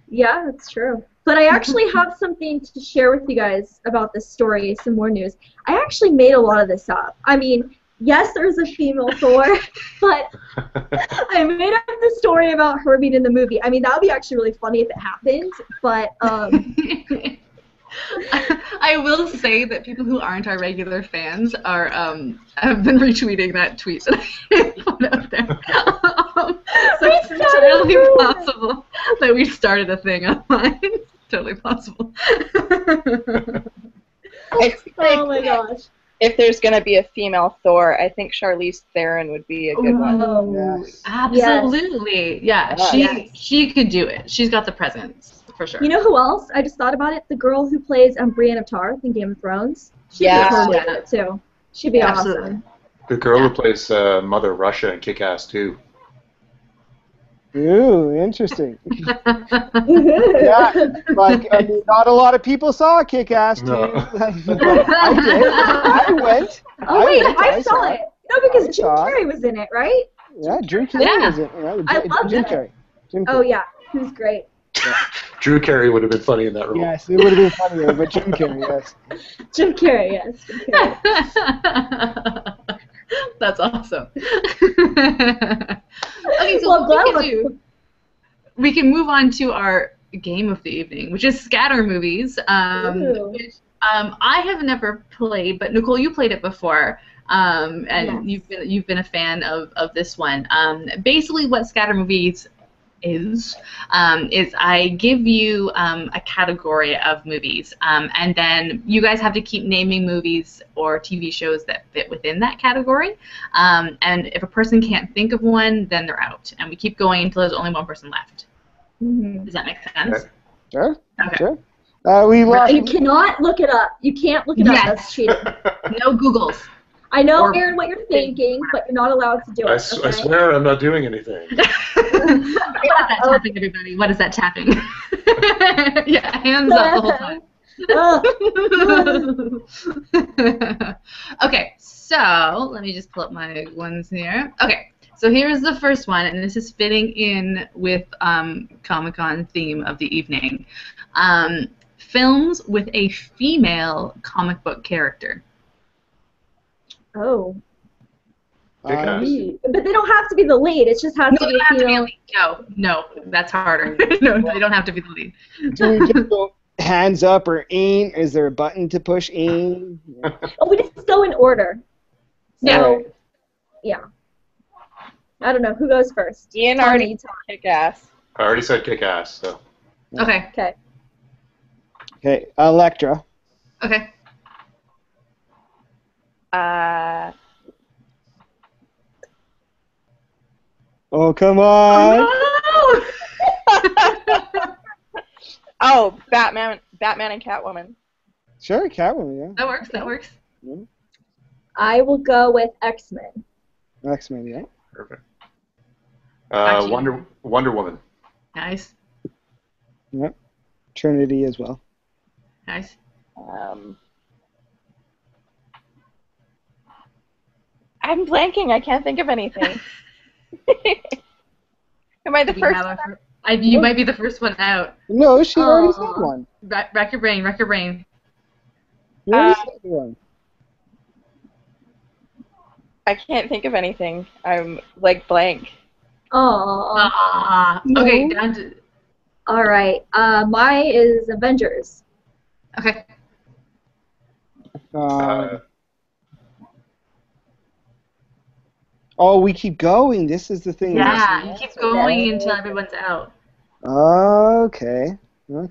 Speaker 2: Yeah, that's true. But I actually have something to share with you guys about this story, some more news. I actually made a lot of this up. I mean, yes, there's a female Thor, but I made up the story about her being in the movie. I mean, that would be actually really funny if it happened, but
Speaker 3: I will say that people who aren't our regular fans are have been retweeting that tweet that I put out there. So it's entirely possible that we started a thing online. Totally possible.
Speaker 5: I think
Speaker 2: oh my gosh.
Speaker 5: if there's going to be a female Thor, I think Charlize Theron would be a good one.
Speaker 2: Oh,
Speaker 1: Yes.
Speaker 3: Absolutely. Yeah, she could do it. She's got the presence, for sure.
Speaker 2: You know who else? I just thought about it. The girl who plays Brienne of Tarth in Game of Thrones. She'd be totally good at it too. She'd be awesome.
Speaker 6: The girl who plays Mother Russia in Kick-Ass 2.
Speaker 1: Ooh, interesting. Yeah, like I mean, not a lot of people saw Kick-Ass 2.
Speaker 6: No.
Speaker 1: But I did. I went.
Speaker 2: Oh wait,
Speaker 1: went,
Speaker 2: I saw it. No, because Jim
Speaker 1: saw it.
Speaker 2: Carrey was in it, right?
Speaker 1: Yeah, Drew Carey was it? Yeah,
Speaker 2: I love
Speaker 1: Jim
Speaker 2: it.
Speaker 1: Carrey. Jim Carrey.
Speaker 2: Oh yeah, he was great.
Speaker 6: Drew Carey would have been funny in that role.
Speaker 1: Yes, it would have been funnier, but Jim Carrey, yes.
Speaker 2: Jim Carrey, yes. Jim Carrey.
Speaker 3: That's awesome. Okay, so
Speaker 2: Well,
Speaker 3: what we can move on to our game of the evening, which is ScatterMovies. Which I have never played, but Nicole, you played it before, and you've been a fan of this one. Basically, what ScatterMovies is I give you a category of movies, and then you guys have to keep naming movies or TV shows that fit within that category. And if a person can't think of one, then they're out. And we keep going until there's only one person left.
Speaker 2: Mm-hmm.
Speaker 3: Does that make sense?
Speaker 1: Sure.
Speaker 3: Okay.
Speaker 1: Sure. We lost.
Speaker 2: You cannot look it up. You can't look it up. That's cheating.
Speaker 3: No Googles.
Speaker 2: I know, Aaron, what you're thinking, but you're not allowed to do it.
Speaker 6: I swear I'm not doing anything.
Speaker 3: What is that tapping, everybody? What is that tapping? Yeah, hands up the whole time. Okay, so let me just pull up my ones here. Okay, so here's the first one, and this is fitting in with Comic-Con theme of the evening. Films with a female comic book character.
Speaker 2: Oh.
Speaker 6: Kick-Ass.
Speaker 2: But they don't have to be the lead. It just has to be, you know.
Speaker 3: No, that's harder. No, they don't have to be the lead.
Speaker 1: Do we just go hands up or aim? Is there a button to push aim?
Speaker 2: Oh, we just go in order. So,
Speaker 1: Right.
Speaker 2: yeah. I don't know. Who goes first?
Speaker 5: Ian already said Kick-Ass.
Speaker 6: I already said Kick-Ass, so.
Speaker 3: Okay.
Speaker 2: Okay.
Speaker 1: Okay, Electra.
Speaker 3: Okay.
Speaker 1: Oh, come on.
Speaker 5: Oh, Batman and Catwoman.
Speaker 1: Sure, Catwoman, yeah.
Speaker 3: That works. That works.
Speaker 2: I will go with X-Men.
Speaker 1: X-Men, yeah.
Speaker 6: Perfect.
Speaker 3: Actually-
Speaker 6: Wonder Woman.
Speaker 3: Nice.
Speaker 1: Yep. Trinity as well.
Speaker 3: Nice.
Speaker 5: I'm blanking. I can't think of anything. Am I the first?
Speaker 3: You might be the first one out.
Speaker 1: No, she already said one.
Speaker 3: Rack your brain. Rack your brain.
Speaker 1: You already said one.
Speaker 5: I can't think of anything. I'm like blank.
Speaker 2: Oh.
Speaker 3: Okay, down to.
Speaker 2: All right. Mine is Avengers.
Speaker 3: Okay.
Speaker 1: Oh, we keep going. This is the thing.
Speaker 3: Yeah, you keep going until everyone's out.
Speaker 1: Okay.
Speaker 5: No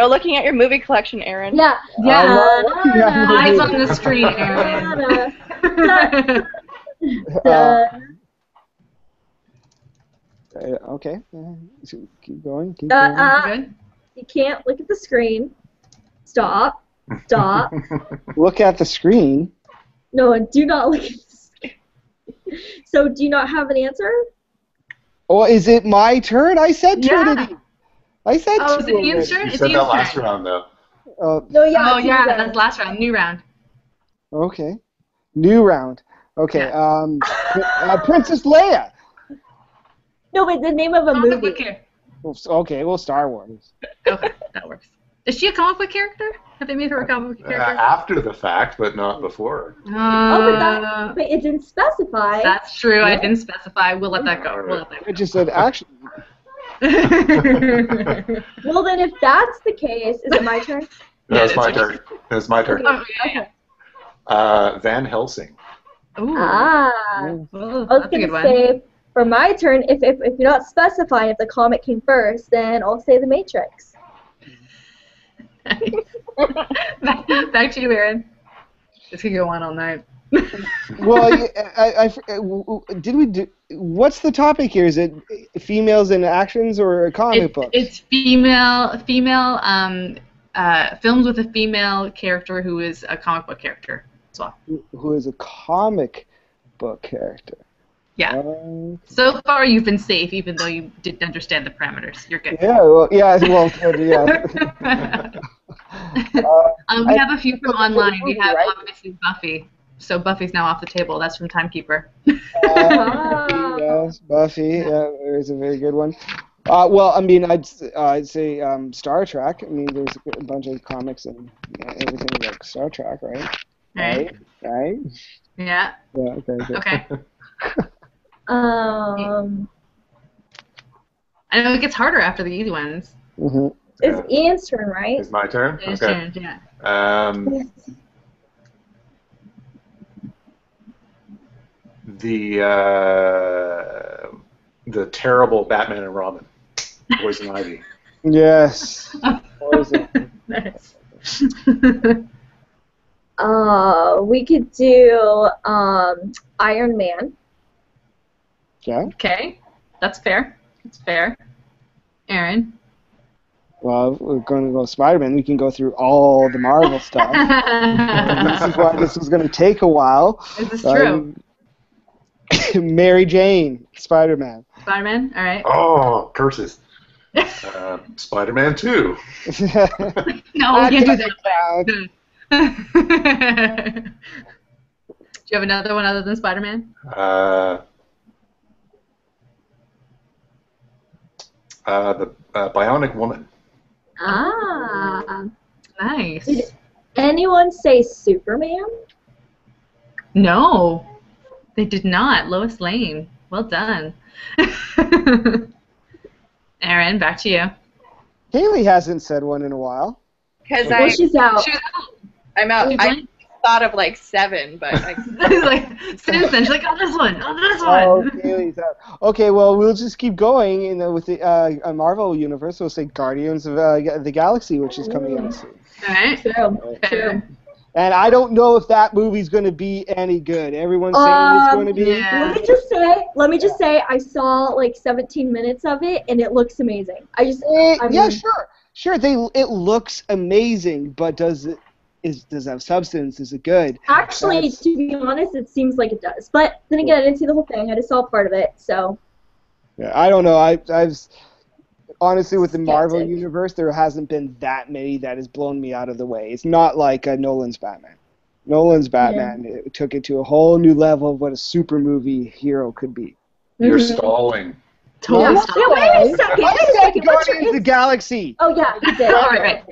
Speaker 5: looking at your movie collection, Aaron.
Speaker 2: Yeah.
Speaker 3: Yeah. Eyes on the screen, Aaron.
Speaker 1: Okay. So keep going. Keep going.
Speaker 3: Good.
Speaker 2: You can't look at the screen. Stop. Stop.
Speaker 1: Look at the screen.
Speaker 2: No, do not look at the screen. So, do you not have an answer?
Speaker 1: Oh, is it my turn? I said Trinity.
Speaker 3: Yeah.
Speaker 1: I said
Speaker 3: Oh, is it
Speaker 1: Trinity.
Speaker 3: Ian's turn?
Speaker 6: You
Speaker 3: It's
Speaker 6: said that
Speaker 3: Ian's
Speaker 6: last
Speaker 3: turn.
Speaker 6: round, though.
Speaker 2: No, yeah.
Speaker 3: Oh,
Speaker 2: it's
Speaker 3: yeah,
Speaker 2: you
Speaker 3: that's last round. New round.
Speaker 1: Okay. New round. Okay. Princess Leia.
Speaker 2: No, but the name of a
Speaker 3: Comic
Speaker 2: movie.
Speaker 3: book character.
Speaker 1: Okay. Well, Star Wars.
Speaker 3: Okay, that works. Is she a comic book character? Have they made her a comic book character?
Speaker 6: After the fact, but not before.
Speaker 2: But it didn't specify.
Speaker 3: That's true. I didn't specify. We'll let that go. We'll let that
Speaker 1: I just said action.
Speaker 3: go.
Speaker 2: Well, then, if that's the case, is it my turn?
Speaker 6: No, it's
Speaker 3: Yeah,
Speaker 6: my
Speaker 3: it's
Speaker 6: turn. It's my turn.
Speaker 3: Oh, yeah.
Speaker 6: Van Helsing.
Speaker 3: Ooh.
Speaker 2: Ah.
Speaker 3: Well,
Speaker 2: I was
Speaker 3: that's a
Speaker 2: going
Speaker 3: good
Speaker 2: to
Speaker 3: one.
Speaker 2: say, for my turn, if you're not specifying if the comic came first, then I'll say The Matrix.
Speaker 3: Back to you, Aaron. This could go on all night.
Speaker 1: Well, did we do? What's the topic here? Is it females in actions or comic books?
Speaker 3: It's female films with a female character who is a comic book character as well.
Speaker 1: Who is a comic book character?
Speaker 3: Yeah. So far, you've been safe, even though you didn't understand the parameters. You're good.
Speaker 1: Yeah. Well, yeah. Well, good, yeah.
Speaker 3: We have a few from online. We have
Speaker 1: Right?
Speaker 3: obviously Buffy. So Buffy's now off the table. That's from Timekeeper.
Speaker 1: Yes, Buffy. Yeah, there's a very good one. Well, I mean, I'd say Star Trek. I mean, there's a bunch of comics and everything like Star Trek, right?
Speaker 3: Right.
Speaker 1: Right.
Speaker 3: Yeah.
Speaker 1: Yeah. Okay. Good.
Speaker 3: Okay.
Speaker 2: Um,
Speaker 3: I know it gets harder after the easy ones.
Speaker 1: Mm-hmm.
Speaker 2: it's Ian's turn, right?
Speaker 6: It's my turn?
Speaker 3: It is
Speaker 6: Okay.
Speaker 3: changed, yeah.
Speaker 6: The terrible Batman and Robin. Poison Ivy.
Speaker 1: Yes. Poison.
Speaker 3: Nice.
Speaker 2: We could do Iron Man.
Speaker 1: Yeah.
Speaker 3: Okay. That's fair. That's fair. Aaron.
Speaker 1: Well, if we're going to go Spider-Man. We can go through all the Marvel stuff. This is why this was going to take a while.
Speaker 3: Is this true?
Speaker 1: Mary Jane, Spider-Man.
Speaker 3: Spider-Man? All right.
Speaker 6: Oh, curses. Spider-Man 2.
Speaker 3: No, we can't do that. Do you have another one other than Spider-Man?
Speaker 6: The Bionic Woman.
Speaker 2: Ah.
Speaker 3: Nice.
Speaker 2: Did anyone say Superman?
Speaker 3: No, they did not. Lois Lane. Well done. Aaron, back to you.
Speaker 1: Haley hasn't said one in a while.
Speaker 5: Because
Speaker 2: Well, she's out.
Speaker 3: She was
Speaker 5: I'm out.
Speaker 3: You
Speaker 5: I
Speaker 3: blank?
Speaker 5: thought of like 7, but I,
Speaker 3: like, since then, she's like, oh, this one, oh, this
Speaker 1: Oh,
Speaker 3: one.
Speaker 1: Haley's out. Okay, well, we'll just keep going with the Marvel universe. We'll say Guardians of the Galaxy, which is coming out soon.
Speaker 3: All right.
Speaker 2: True.
Speaker 3: Fair.
Speaker 1: And I don't know if that movie's going to be any good. Everyone's saying it's going to be.
Speaker 3: Yeah.
Speaker 2: Let me just say, I saw like 17 minutes of it, and it looks amazing. I
Speaker 1: Yeah,
Speaker 2: mean,
Speaker 1: sure. It looks amazing, but does it have substance? Is it good?
Speaker 2: Actually, to be honest, it seems like it does. But then again, I didn't see the whole thing. I just saw part of it, so.
Speaker 1: Yeah, I don't know. I've honestly, with the Marvel
Speaker 2: Skeptic.
Speaker 1: universe, there hasn't been that many that has blown me out of the way. It's not like Nolan's Batman. Nolan's Batman it took it to a whole new level of what a super movie hero could be.
Speaker 6: You're stalling.
Speaker 3: Totally
Speaker 1: Yeah.
Speaker 3: stop.
Speaker 2: Yeah, wait a second.
Speaker 1: I
Speaker 2: Wait a
Speaker 1: said
Speaker 2: second. What's your
Speaker 1: Guardians of the Galaxy.
Speaker 2: Oh yeah, you did.
Speaker 3: All right.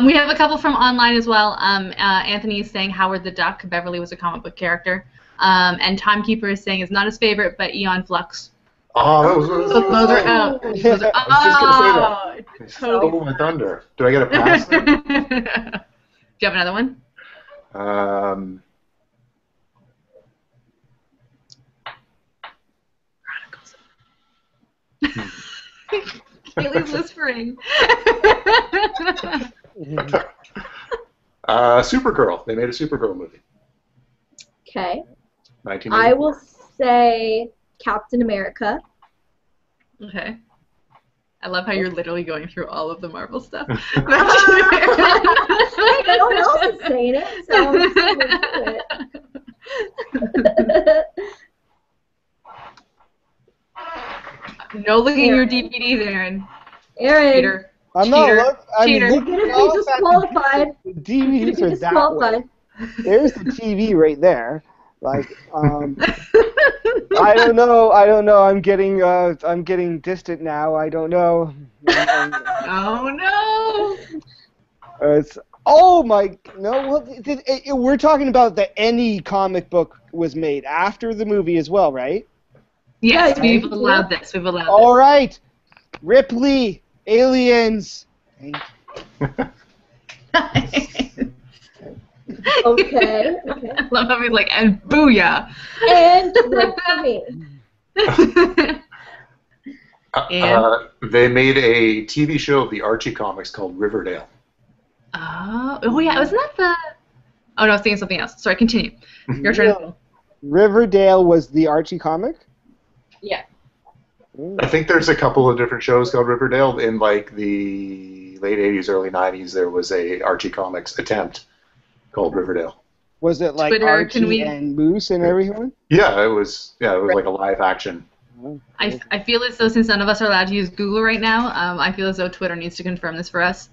Speaker 3: We have a couple from online as well. Anthony is saying Howard the Duck. Beverly was a comic book character. And Timekeeper is saying it's not his favorite, but Eon Flux.
Speaker 6: Oh, that was.
Speaker 3: So those are out. Those are,
Speaker 6: I was just going to say that. They stole my thunder. Do I get a pass?
Speaker 3: Do you have another one? Kaylee's whispering.
Speaker 6: Supergirl. They made a Supergirl movie.
Speaker 2: Okay. I will say Captain America.
Speaker 3: Okay. I love how you're literally going through all of the Marvel stuff.
Speaker 2: No one else is saying it, so I'm just gonna do it.
Speaker 3: No looking at your DVDs, Aaron.
Speaker 2: Aaron.
Speaker 3: Cheater.
Speaker 1: I'm
Speaker 3: Cheater.
Speaker 1: not I'm
Speaker 3: Cheater.
Speaker 1: looking
Speaker 2: You're
Speaker 1: at
Speaker 2: gonna be disqualified.
Speaker 1: The DVDs
Speaker 2: You're
Speaker 1: are that way.
Speaker 2: disqualified.
Speaker 1: There's the TV right there. Like, I don't know. I'm getting distant now. I don't know.
Speaker 3: Oh no!
Speaker 1: Oh my no. Well, we're talking about that any comic book was made after the movie as well, right?
Speaker 3: Yes,
Speaker 2: Yeah,
Speaker 3: we've allowed this. We've allowed
Speaker 1: All right, Ripley, Aliens. Thank you.
Speaker 2: Okay.
Speaker 3: I love how he's like, and booyah!
Speaker 2: And like for me.
Speaker 6: They made a TV show of the Archie comics called Riverdale.
Speaker 3: Oh yeah, wasn't that the... Oh no, I was thinking something else. Sorry, continue. Your turn.
Speaker 1: Riverdale was the Archie comic?
Speaker 5: Yeah.
Speaker 6: I think there's a couple of different shows called Riverdale. In like the late 80s, early 90s, there was a Archie comics attempt called Riverdale.
Speaker 1: Was it like
Speaker 3: Twitter,
Speaker 1: Archie and Moose and everyone?
Speaker 6: Yeah, it was like a live action.
Speaker 3: I feel as though since none of us are allowed to use Google right now, I feel as though Twitter needs to confirm this for us.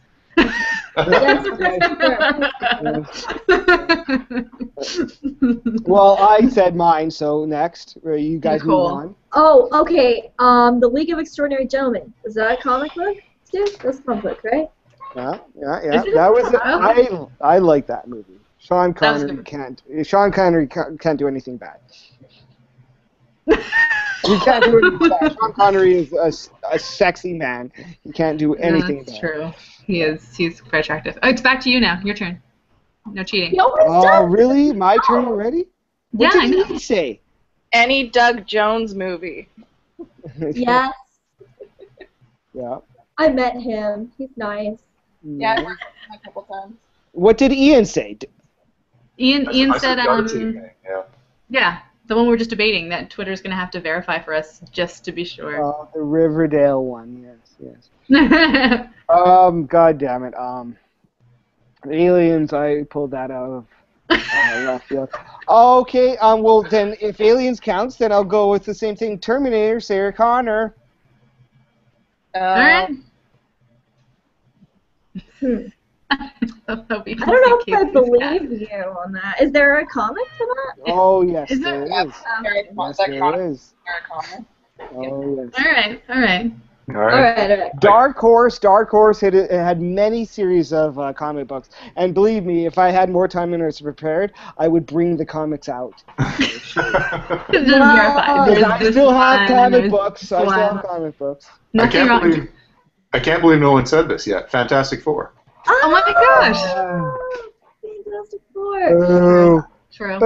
Speaker 1: Well, I said mine, so next, you guys move on.
Speaker 2: Oh, okay. The League of Extraordinary Gentlemen. Was that a comic book? Dude, that's a comic book, right?
Speaker 1: Yeah. That was I like that movie. Sean Connery can't do anything bad. He can't do anything bad. Sean Connery is a sexy man. He can't do anything
Speaker 3: That's
Speaker 1: bad.
Speaker 3: true. He's quite attractive. Oh, it's back to you now. Your turn. No cheating.
Speaker 1: Oh, really? My turn already? What
Speaker 3: Yeah, I know.
Speaker 1: did he say?
Speaker 5: Any Doug Jones movie.
Speaker 2: Yes.
Speaker 1: Yeah.
Speaker 2: I met him. He's nice.
Speaker 5: Yeah, I worked with him a couple times.
Speaker 1: What did Ian say?
Speaker 3: Ian
Speaker 6: I
Speaker 3: said,
Speaker 6: the other thing,
Speaker 3: yeah, the one we were just debating that Twitter's going to have to verify for us just to be sure.
Speaker 1: Oh, the Riverdale one. Yes. God damn it. Aliens, I pulled that out of left field. Okay, well then, if Aliens counts, then I'll go with the same thing. Terminator, Sarah Connor.
Speaker 3: All right.
Speaker 2: I don't know if I believe you on that. Is there a comic for that?
Speaker 1: Oh, yes,
Speaker 3: Is
Speaker 1: there
Speaker 3: there?
Speaker 1: is. Yes, there is. Oh, yes.
Speaker 3: All right.
Speaker 6: All right.
Speaker 1: Dark Horse had many series of comic books, and believe me, if I had more time and was prepared, I would bring the comics out.
Speaker 3: Just verify.
Speaker 1: I still have comic books.
Speaker 6: I can't believe no one said this yet. Fantastic Four.
Speaker 3: Oh my gosh.
Speaker 2: Fantastic Four.
Speaker 3: True.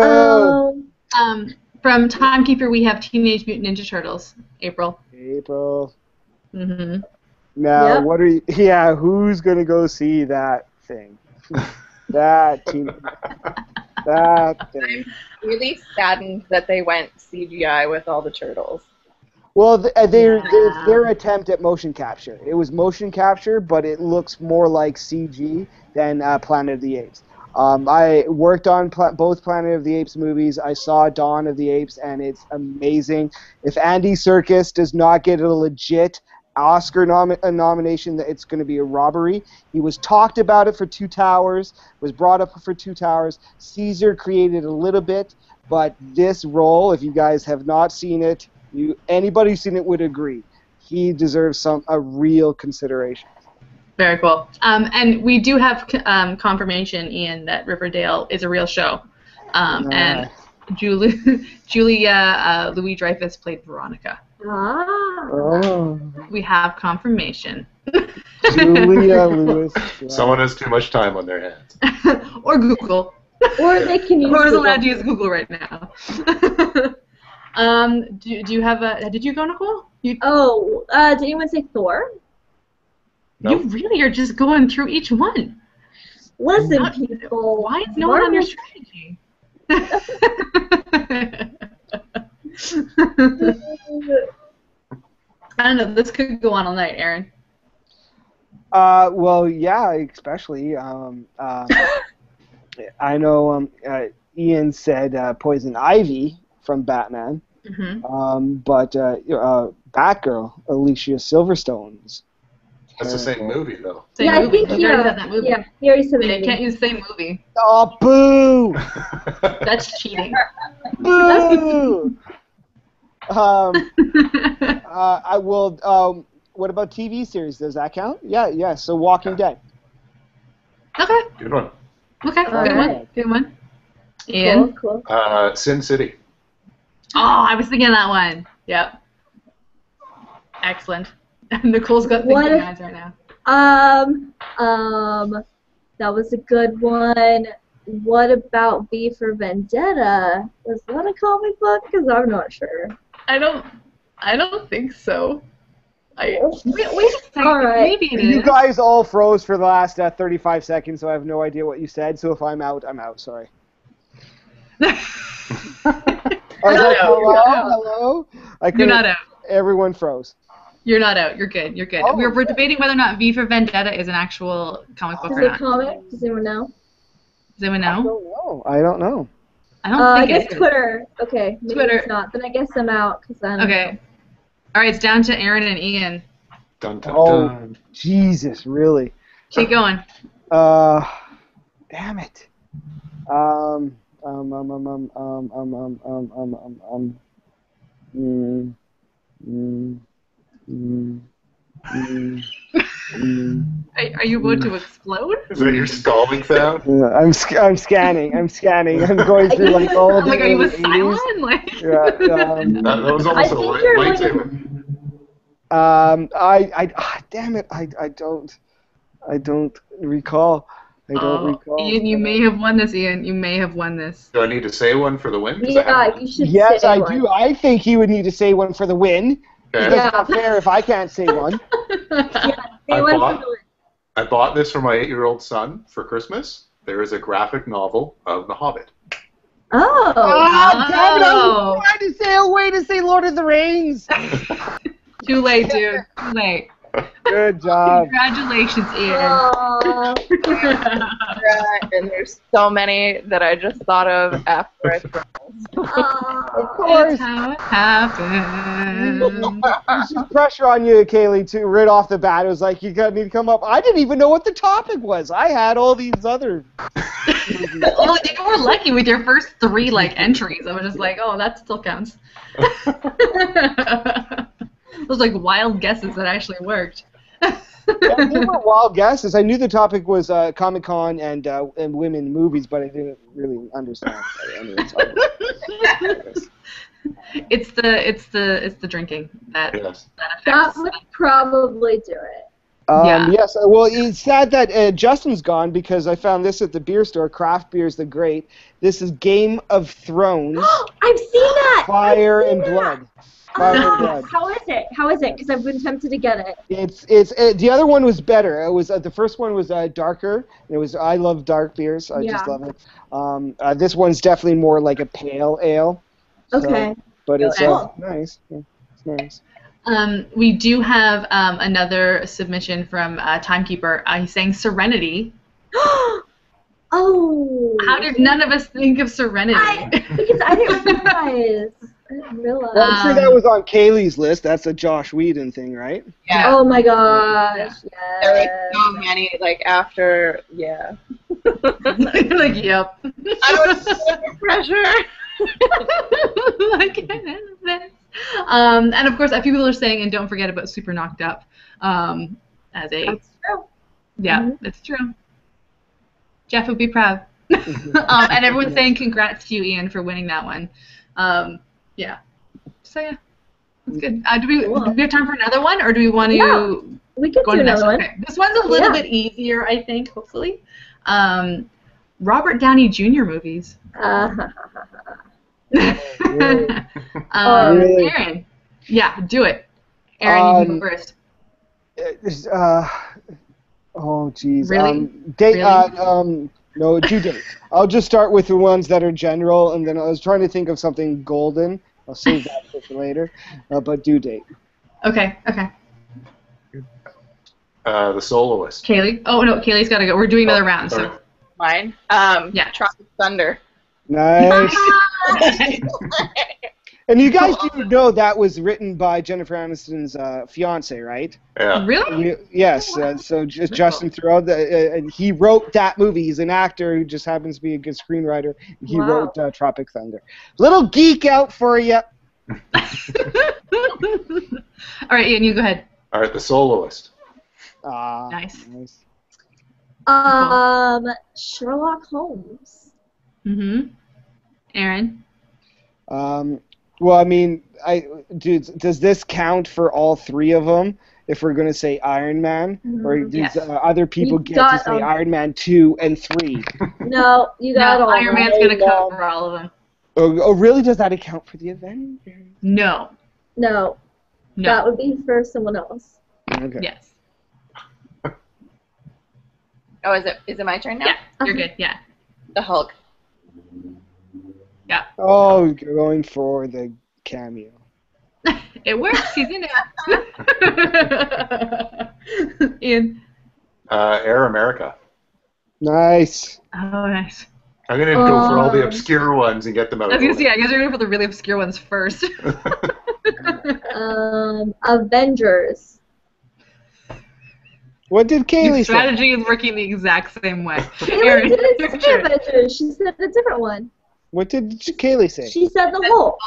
Speaker 3: From Timekeeper, we have Teenage Mutant Ninja Turtles. April.
Speaker 1: Mm-hmm. Now, what are you? Yeah, who's gonna go see that thing? That thing.
Speaker 5: I'm really saddened that they went CGI with all the turtles.
Speaker 1: Well, their attempt at motion capture. It was motion capture, but it looks more like CG than Planet of the Apes. I worked on both Planet of the Apes movies. I saw Dawn of the Apes, and it's amazing. If Andy Serkis does not get a legit Oscar nomination, that it's going to be a robbery. He was talked about it for Two Towers, was brought up for Two Towers. Caesar created a little bit, but this role, if you guys have not seen it, anybody who's seen it would agree. He deserves a real consideration.
Speaker 3: Very cool. And we do have confirmation, Ian, that Riverdale is a real show. And Julia Louis-Dreyfus played Veronica.
Speaker 1: Oh.
Speaker 3: We have confirmation.
Speaker 1: Julia Louis.
Speaker 3: Someone
Speaker 6: has too much time on their hands.
Speaker 3: Or Google.
Speaker 2: Or they can use
Speaker 3: Or is
Speaker 2: Google.
Speaker 3: allowed to use Google right now. Do you have did you go, Nicole?
Speaker 2: Did anyone say Thor?
Speaker 3: Nope. You really are just going through each one.
Speaker 2: Listen, people.
Speaker 3: Why is no one on your strategy? I don't know. This could go on all night, Aaron.
Speaker 1: Well, yeah, especially. I know Ian said Poison Ivy from Batman, but Batgirl, Alicia Silverstone's.
Speaker 6: That's the same movie, though.
Speaker 3: Same movie.
Speaker 2: I think
Speaker 3: He already said that movie.
Speaker 2: Yeah, he already said the
Speaker 3: They
Speaker 2: movie.
Speaker 3: can't use the same movie.
Speaker 1: Oh, boo!
Speaker 3: That's cheating.
Speaker 1: Boo! I will. What about TV series? Does that count? Yeah. So Walking Dead.
Speaker 3: Okay.
Speaker 6: Good one.
Speaker 3: Okay. Good
Speaker 2: Alright.
Speaker 3: one. Good one. Ian.
Speaker 2: Cool.
Speaker 6: Sin City.
Speaker 3: Oh, I was thinking of that one. Yep. Excellent. Nicole's got thinking eyes right now.
Speaker 2: That was a good one. What about V for Vendetta? Was that a comic book? Because I'm not sure.
Speaker 3: I don't think so. Wait a second.
Speaker 2: All right.
Speaker 3: Maybe it is.
Speaker 1: You guys all froze for the last 35 seconds, so I have no idea what you said. So if I'm out, I'm out. Sorry. Hello?
Speaker 3: You're not out.
Speaker 1: Everyone froze.
Speaker 3: You're not out. You're good. You're good.
Speaker 1: Oh,
Speaker 3: we're debating whether or not V for Vendetta is an actual comic book
Speaker 2: Is
Speaker 3: or
Speaker 2: it a
Speaker 3: not.
Speaker 2: comic? Does anyone know?
Speaker 3: Does anyone know?
Speaker 1: I don't know.
Speaker 3: I don't
Speaker 2: I
Speaker 3: think
Speaker 2: guess
Speaker 3: it is.
Speaker 2: Twitter. Okay, maybe
Speaker 3: Twitter.
Speaker 2: it's not. Then I guess I'm out because I don't
Speaker 3: Okay. All right, it's down to Aaron and Ian.
Speaker 6: Dun, dun,
Speaker 1: Oh,
Speaker 6: dun.
Speaker 1: Jesus, really?
Speaker 3: Keep going.
Speaker 1: Damn it.
Speaker 3: Are you about to explode?
Speaker 6: Is that your stalling sound?
Speaker 1: I'm scanning. I'm going through like all of the
Speaker 3: Like, are you
Speaker 1: early
Speaker 3: a
Speaker 1: 80s.
Speaker 3: Cylon? Like.
Speaker 1: Yeah,
Speaker 6: That was almost a
Speaker 2: think you're like-
Speaker 6: lightsaber.
Speaker 1: damn it, I don't recall.
Speaker 3: Ian, you may have won this, Ian. You may have won this.
Speaker 6: Do I need to say one for the win? 'Cause I
Speaker 2: Yeah,
Speaker 6: haven't.
Speaker 2: you should
Speaker 1: Yes,
Speaker 2: say
Speaker 1: I
Speaker 2: one.
Speaker 1: do. I think he would need to say one for the win.
Speaker 6: Okay.
Speaker 1: Because it's not fair if I can't say one.
Speaker 2: Say
Speaker 6: I
Speaker 2: one
Speaker 6: bought-
Speaker 2: for the win.
Speaker 6: I bought this for my 8-year-old son for Christmas. There is a graphic novel of The Hobbit.
Speaker 2: Oh.
Speaker 1: Damn it, I was trying to say a way to say Lord of the Rings.
Speaker 3: Too late, dude. Too late.
Speaker 1: Good job.
Speaker 3: Congratulations, Ian.
Speaker 2: Aw.
Speaker 5: And there's so many that I just thought of after I froze.
Speaker 2: Aw.
Speaker 1: Of course.
Speaker 3: That's how it happened.
Speaker 1: There's just pressure on you, Kaylee, too, right off the bat. It was like, you need to come up. I didn't even know what the topic was. I had all these other movies.
Speaker 3: Oh, you were lucky with your first 3 entries. I was just like, oh, that still counts. Those wild guesses that actually worked.
Speaker 1: Yeah, they were wild guesses. I knew the topic was Comic-Con and women movies, but I didn't really understand.
Speaker 3: It's the drinking that
Speaker 6: Yes.
Speaker 2: That would probably do it.
Speaker 3: Yeah.
Speaker 1: Yes. Well, it's sad that Justin's gone because I found this at the beer store. Craft Beer's the Great. This is Game of Thrones.
Speaker 2: I've seen that.
Speaker 1: Fire and Blood. Fire and Blood.
Speaker 2: How is it? How is it? Because I've been tempted to get it.
Speaker 1: It's the other one was better. It was the first one was darker. It was I love dark beers. I just love it. This one's definitely more like a pale ale. So,
Speaker 2: Okay.
Speaker 1: but it's
Speaker 2: Cool.
Speaker 1: nice. Yeah, it's nice.
Speaker 3: We do have another submission from Timekeeper. He's saying Serenity.
Speaker 2: Oh.
Speaker 3: How did none of us think of Serenity?
Speaker 2: Because I didn't realize. I didn't realize.
Speaker 1: Well, I'm sure that was on Kaylee's list. That's a Josh Whedon thing, right?
Speaker 5: Yeah.
Speaker 2: Oh my gosh.
Speaker 5: There
Speaker 2: Yes.
Speaker 5: were so many, after, yeah.
Speaker 3: Yep.
Speaker 5: I was under pressure.
Speaker 3: And of course, a few people are saying, and don't forget about Super Knocked Up. As a
Speaker 2: That's true.
Speaker 3: yeah, it's true. Jeff would be proud. And everyone's saying congrats to you, Ian, for winning that one. Yeah. So yeah, that's good. Do we have time for another one, or do we want to
Speaker 2: Yeah, we could
Speaker 3: go
Speaker 2: do
Speaker 3: to the next
Speaker 2: another
Speaker 3: one?
Speaker 2: one.
Speaker 3: Okay. This one's a little bit easier, I think. Hopefully. Robert Downey Jr. movies.
Speaker 1: Really?
Speaker 3: Aaron. Yeah, do it. Aaron, you can go first.
Speaker 1: Oh, geez.
Speaker 3: Really?
Speaker 1: No, due date. I'll just start with the ones that are general, and then I was trying to think of something golden, I'll save that for later. But due date.
Speaker 3: Okay.
Speaker 6: The Soloist.
Speaker 3: Kaylee? Oh, no, Kaylee's got to go. We're doing another round,
Speaker 6: sorry.
Speaker 3: so.
Speaker 5: Mine?
Speaker 3: Yeah.
Speaker 5: Tropic Thunder.
Speaker 1: Nice. And you guys do know that was written by Jennifer Aniston's fiance, right?
Speaker 6: Yeah.
Speaker 3: Really?
Speaker 1: Yes. So Justin Theroux, and he wrote that movie. He's an actor who just happens to be a good screenwriter. He wrote Tropic Thunder. Little geek out for you.
Speaker 3: All right, Ian, you go ahead.
Speaker 6: All right, The Soloist.
Speaker 3: Nice.
Speaker 2: Sherlock Holmes.
Speaker 3: Aaron?
Speaker 1: Well, I mean, does this count for all three of them? If we're going to say Iron Man, or does other people get to say Iron Man 2 and 3?
Speaker 2: No, you got all.
Speaker 3: Iron Man's going to cover all of them.
Speaker 1: Oh, really? Does that account for the Avengers?
Speaker 3: No.
Speaker 2: That would be for someone else.
Speaker 1: Okay.
Speaker 3: Yes.
Speaker 5: Oh, is it my turn now?
Speaker 3: Yeah, you're good. Yeah.
Speaker 5: The Hulk.
Speaker 3: Yeah.
Speaker 1: Oh, you're going for the cameo.
Speaker 3: It works. He's in it. Ian.
Speaker 6: Air America.
Speaker 1: Nice.
Speaker 3: Oh, nice.
Speaker 6: I'm going to go for all the obscure ones and get them out
Speaker 3: I
Speaker 6: of
Speaker 3: was
Speaker 6: the
Speaker 3: going to
Speaker 6: way.
Speaker 3: say, I guess we're going for the really obscure ones first.
Speaker 2: Avengers.
Speaker 1: What did Kaylee say?
Speaker 3: Strategy is working the exact same way.
Speaker 2: Kaylee didn't say Avengers. She said a different one.
Speaker 1: What did Kaylee say?
Speaker 2: She said the Hulk.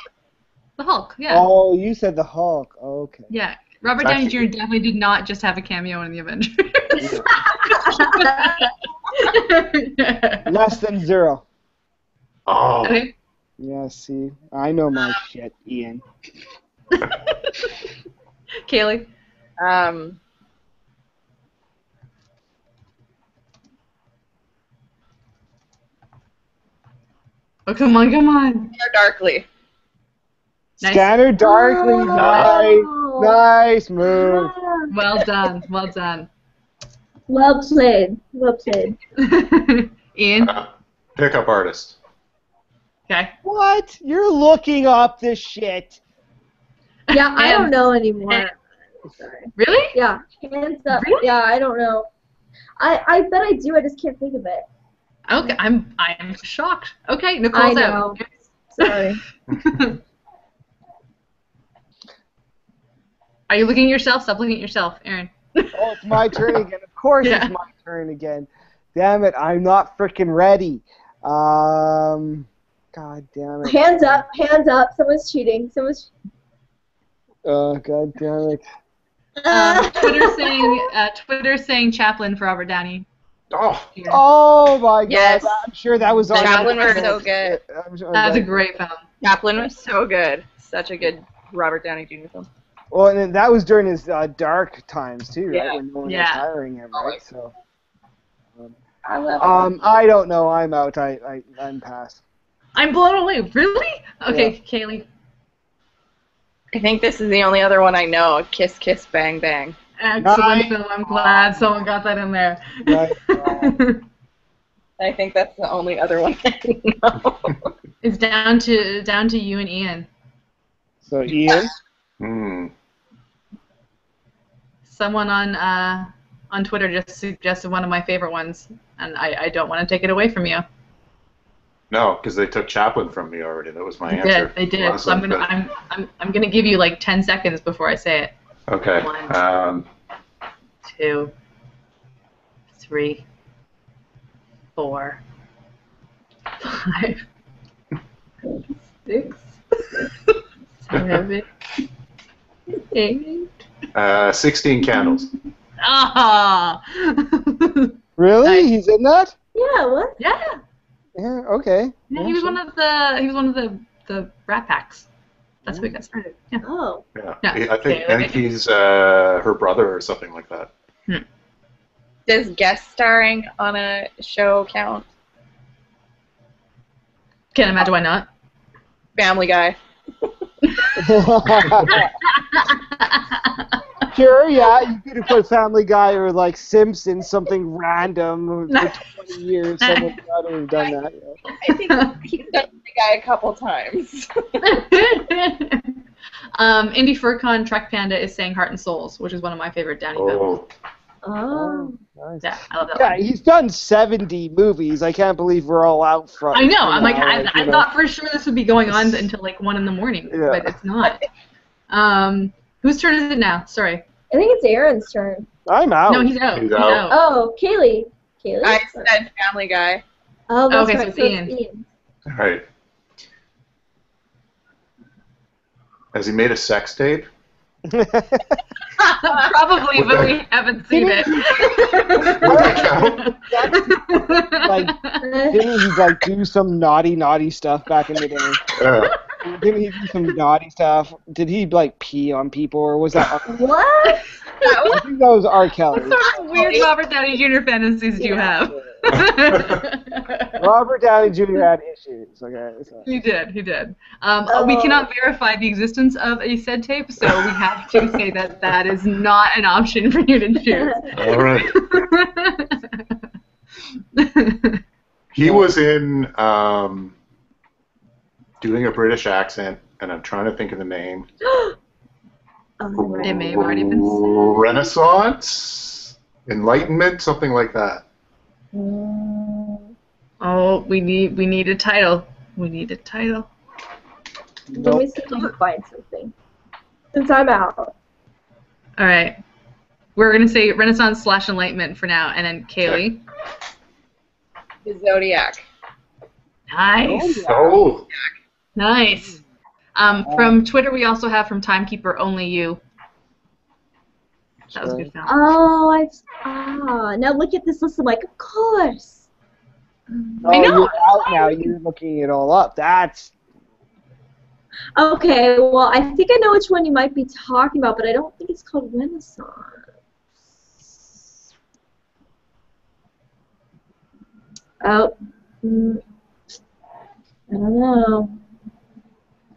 Speaker 3: The Hulk, yeah.
Speaker 1: Oh, you said the Hulk. Oh, okay.
Speaker 3: Yeah. Robert Downey Jr. definitely did not just have a cameo in the Avengers.
Speaker 1: Less than 0.
Speaker 6: Oh.
Speaker 3: Okay.
Speaker 1: Yeah, see, I know my shit, Ian.
Speaker 3: Kaylee. Oh, come on.
Speaker 5: Darkly.
Speaker 3: Nice.
Speaker 1: Scanner Darkly, nice move.
Speaker 3: Well done.
Speaker 2: Well played.
Speaker 3: Ian.
Speaker 6: Pickup Artist.
Speaker 3: Okay.
Speaker 1: What? You're looking up this shit.
Speaker 2: Yeah, I don't know anymore. Sorry.
Speaker 3: Really?
Speaker 2: Yeah, hands up.
Speaker 3: Really?
Speaker 2: Yeah, I don't know. I bet I do. I just can't think of it.
Speaker 3: Okay, I'm shocked. Okay, Nicole's out.
Speaker 2: Sorry.
Speaker 3: Are you looking at yourself? Stop looking at yourself, Aaron.
Speaker 1: Oh, it's my turn again. Of course it's my turn again. Damn it, I'm not freaking ready. God damn it.
Speaker 2: Hands up. Someone's cheating.
Speaker 1: Oh, god damn it.
Speaker 3: Twitter's saying Chaplin for Robert Downey.
Speaker 1: Oh my god.
Speaker 5: Yes.
Speaker 1: I'm sure that was on
Speaker 5: Chaplin was so good.
Speaker 3: That was a great film.
Speaker 5: Chaplin was so good. Such a good Robert Downey Jr. film.
Speaker 1: Well, and then that was during his dark times too, right?
Speaker 5: Yeah.
Speaker 1: When no one was hiring him, right? So.
Speaker 5: I love
Speaker 1: I don't know. I'm out. I'm past.
Speaker 3: I'm blown away. Really? Okay, Kaylee.
Speaker 5: I think this is the only other one I know. Kiss, Kiss, Bang, Bang.
Speaker 3: Excellent film. I'm glad someone got that in there.
Speaker 1: Nice.
Speaker 5: I think that's the only other one I know.
Speaker 3: It's down to you and Ian.
Speaker 1: So Ian.
Speaker 3: Someone on Twitter just suggested one of my favorite ones, and I don't want to take it away from you.
Speaker 6: No, because they took Chaplin from me already. That was my answer.
Speaker 3: They did. So I'm gonna give you like 10 seconds before I say it.
Speaker 6: Okay.
Speaker 3: 1, 2, 3, 4, 5, 6, 7, 8.
Speaker 6: 16 Candles.
Speaker 3: Ah.
Speaker 1: Really?
Speaker 3: Nice.
Speaker 1: He's in that?
Speaker 2: Yeah, what?
Speaker 3: Yeah.
Speaker 1: Yeah. Okay.
Speaker 3: Yeah, he was one of the Rat Packs. That's how he got started. Yeah.
Speaker 2: Oh.
Speaker 6: Yeah.
Speaker 3: Yeah.
Speaker 6: I think he's her brother or something like that.
Speaker 5: Does guest starring on a show count?
Speaker 3: Can't imagine why not.
Speaker 5: Family Guy.
Speaker 1: Sure, yeah, you could have put Family Guy or like Simpsons, something random for 20 years. Someone got to have done that. Yeah.
Speaker 5: I think he's done Guy a couple times.
Speaker 3: Indy Furcon Trek Panda is saying Heart and Souls, which is one of my favorite Downey films.
Speaker 2: Oh.
Speaker 1: Nice.
Speaker 3: Yeah, I love that
Speaker 1: Yeah,
Speaker 3: one.
Speaker 1: he's done 70 movies. I can't believe we're all out front.
Speaker 3: I know. I'm like,
Speaker 1: now,
Speaker 3: I thought for sure this would be going on until like 1 in the morning,
Speaker 1: Yeah.
Speaker 3: but it's not. Whose turn is it now? Sorry.
Speaker 2: I think it's Aaron's turn.
Speaker 1: I'm out.
Speaker 3: No, he's out.
Speaker 6: He's
Speaker 3: He's
Speaker 6: out.
Speaker 3: out.
Speaker 2: Oh, Kaylee. Kaylee?
Speaker 5: I said Family Guy.
Speaker 2: Oh, that's
Speaker 3: Okay,
Speaker 2: right.
Speaker 3: so it's
Speaker 2: So
Speaker 3: Ian.
Speaker 2: it's Ian.
Speaker 6: All right. Has he made a sex tape?
Speaker 3: Probably,
Speaker 6: Would
Speaker 3: but
Speaker 6: that-
Speaker 3: we haven't seen it.
Speaker 6: Would that count?
Speaker 1: Like, didn't he like do some naughty stuff back in the day?
Speaker 6: Yeah.
Speaker 1: Didn't he do some naughty stuff? Did he like pee on people, or was that?
Speaker 2: What?
Speaker 1: I think that was R. Kelly.
Speaker 3: What sort of weird Robert Downey Jr. fantasies do you have?
Speaker 1: Robert Downey Jr. had issues. Okay, so.
Speaker 3: He did. We cannot verify the existence of a said tape, so we have to say that that is not an option for you to choose.
Speaker 6: All right. He was in doing a British accent, and I'm trying to think of the name.
Speaker 3: It may have already been said.
Speaker 6: Renaissance? Enlightenment? Something like that.
Speaker 3: Oh, we need a title. We need a title.
Speaker 2: Let me see if I can find something. Since I'm out.
Speaker 3: All right. We're gonna say Renaissance / Enlightenment for now, and then Kaylee.
Speaker 5: The Zodiac.
Speaker 3: Nice.
Speaker 6: Oh,
Speaker 3: Nice. From Twitter, we also have from Timekeeper Only You. That was a good film.
Speaker 2: Oh, now look at this list. I'm like, of course.
Speaker 1: Oh,
Speaker 3: I know.
Speaker 1: You're out now. You're looking it all up. That's
Speaker 2: Okay, well, I think I know which one you might be talking about, but I don't think it's called Renaissance. Oh,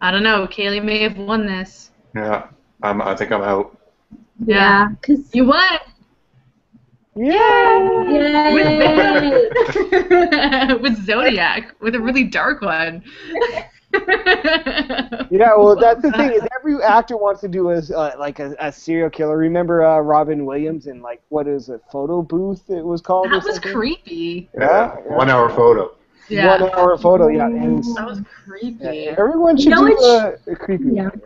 Speaker 2: I don't know.
Speaker 3: Kaylee may have won this.
Speaker 6: yeah. I think I'm out.
Speaker 2: Yeah, because
Speaker 3: You won.
Speaker 1: yeah.
Speaker 2: Yay!
Speaker 3: With Zodiac, with a really dark one.
Speaker 1: Yeah, well, that's the thing is every actor wants to do a serial killer. Remember Robin Williams in like what is it, Photo Booth? It was called.
Speaker 3: That
Speaker 1: or
Speaker 3: was
Speaker 1: something?
Speaker 3: creepy.
Speaker 1: Yeah.
Speaker 6: 1 hour photo.
Speaker 3: Yeah.
Speaker 1: 1 hour photo. Yeah. And,
Speaker 3: That was creepy.
Speaker 1: yeah, everyone should
Speaker 2: know
Speaker 1: do
Speaker 2: which-
Speaker 1: a creepy.
Speaker 2: Yeah.
Speaker 1: one.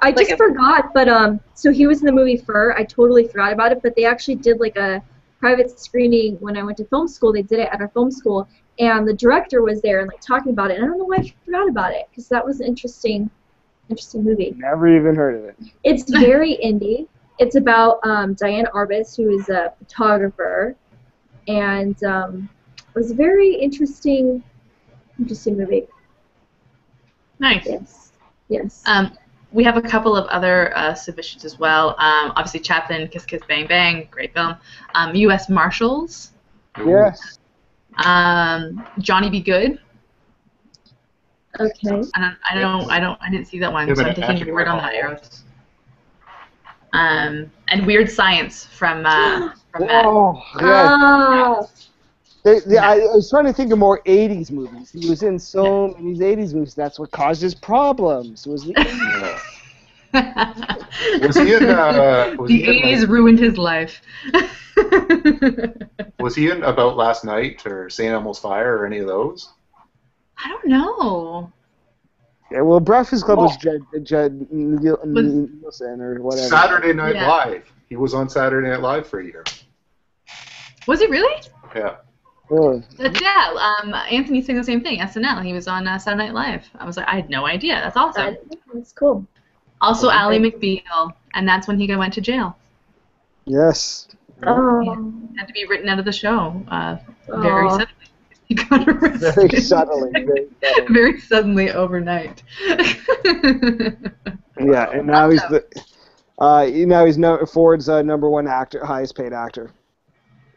Speaker 2: I just forgot, but so he was in the movie Fur. I totally forgot about it, but they actually did like a private screening when I went to film school. They did it at our film school, and the director was there and like talking about it. And I don't know why I forgot about it because that was an interesting movie.
Speaker 1: Never even heard of it.
Speaker 2: It's very indie. It's about Diane Arbus, who is a photographer, and it was a very interesting movie.
Speaker 3: Nice.
Speaker 2: Yes.
Speaker 3: We have a couple of other submissions as well. Obviously, Chaplin, Kiss Kiss Bang Bang, great film. U.S. Marshals.
Speaker 1: Yes.
Speaker 3: Johnny Be Good.
Speaker 2: Okay.
Speaker 3: I didn't see that one,
Speaker 6: Yeah,
Speaker 3: so
Speaker 6: but
Speaker 3: I'm taking
Speaker 6: actually,
Speaker 3: your word on that, Eros. And Weird Science from Matt.
Speaker 1: Oh, yeah.
Speaker 2: Oh.
Speaker 1: I was trying to think of more 80s movies. He was in so many 80s movies. That's what caused his problems. Was the
Speaker 6: Was he in? Was
Speaker 3: The
Speaker 6: he in,
Speaker 3: 80s ruined his life.
Speaker 6: was he in About Last Night or St. Elmo's Fire or any of those?
Speaker 3: I don't know.
Speaker 1: Yeah, well, Breakfast Club was Judd Nielsen or whatever.
Speaker 6: Saturday Night
Speaker 3: Yeah.
Speaker 6: Live. He was on Saturday Night Live for a year.
Speaker 3: Was he really?
Speaker 6: Yeah.
Speaker 1: Oh.
Speaker 3: Anthony's saying the same thing. SNL. He was on Saturday Night Live. I was like, I had no idea. That's awesome.
Speaker 2: That's cool.
Speaker 3: Also, Ally McBeal, and that's when he went to jail.
Speaker 1: Yes.
Speaker 2: Oh.
Speaker 3: Had to be written out of the show very
Speaker 2: Aw.
Speaker 3: suddenly. He got arrested.
Speaker 1: Very subtly. Very subtly.
Speaker 3: Very suddenly overnight.
Speaker 1: Yeah, and now he's Ford's #1 actor, highest paid actor.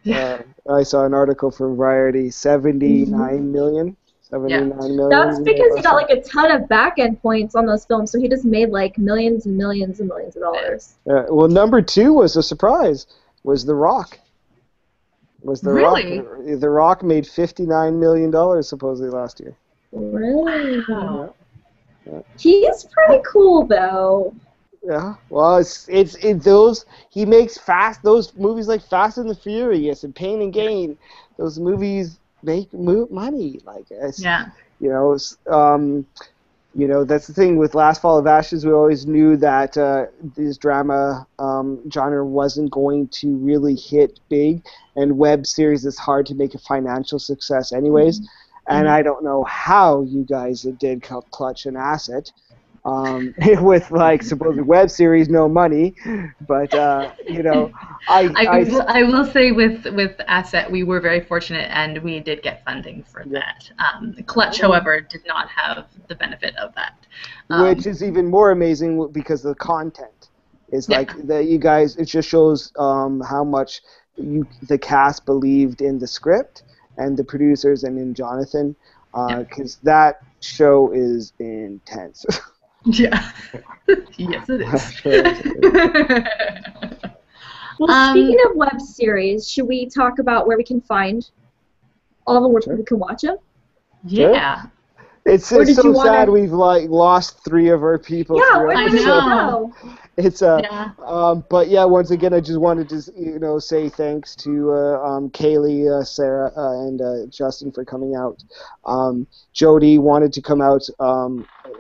Speaker 1: I saw an article from Variety, 79 million. 79 million.
Speaker 2: That's because he got like a ton of back-end points on those films, so he just made like millions and millions and millions of dollars.
Speaker 1: Well, #2 was a surprise. Was The Rock.
Speaker 3: Really?
Speaker 1: Rock? The Rock made $59 million supposedly last year.
Speaker 2: Really?
Speaker 3: Wow.
Speaker 2: He's pretty cool, though.
Speaker 1: Yeah. Well, it's those he makes those movies like Fast and the Furious and Pain and Gain. Those movies make money. Like
Speaker 3: Yeah.
Speaker 1: you know, that's the thing with Last Fall of Ashes. We always knew that this drama genre wasn't going to really hit big, and web series is hard to make a financial success, anyways.
Speaker 2: Mm-hmm.
Speaker 1: And I don't know how you guys did clutch an asset with like supposed web series, no money, but
Speaker 3: I will say with Asset, we were very fortunate and we did get funding for that. Clutch, however, did not have the benefit of that.
Speaker 1: Which is even more amazing because the content is like that. You guys, it just shows how much the cast believed in the script and the producers and in Jonathan, because that show is intense.
Speaker 3: Yeah. Yes, it is.
Speaker 2: Well, speaking of web series, should we talk about where we can find all the work we can watch them?
Speaker 3: Yeah.
Speaker 1: It's so sad we've like lost 3 of our people.
Speaker 2: Yeah, where did they go?
Speaker 1: It's but yeah, once again, I just wanted to say thanks to Kaylee, Sarah, and Justin for coming out. Jody wanted to come out.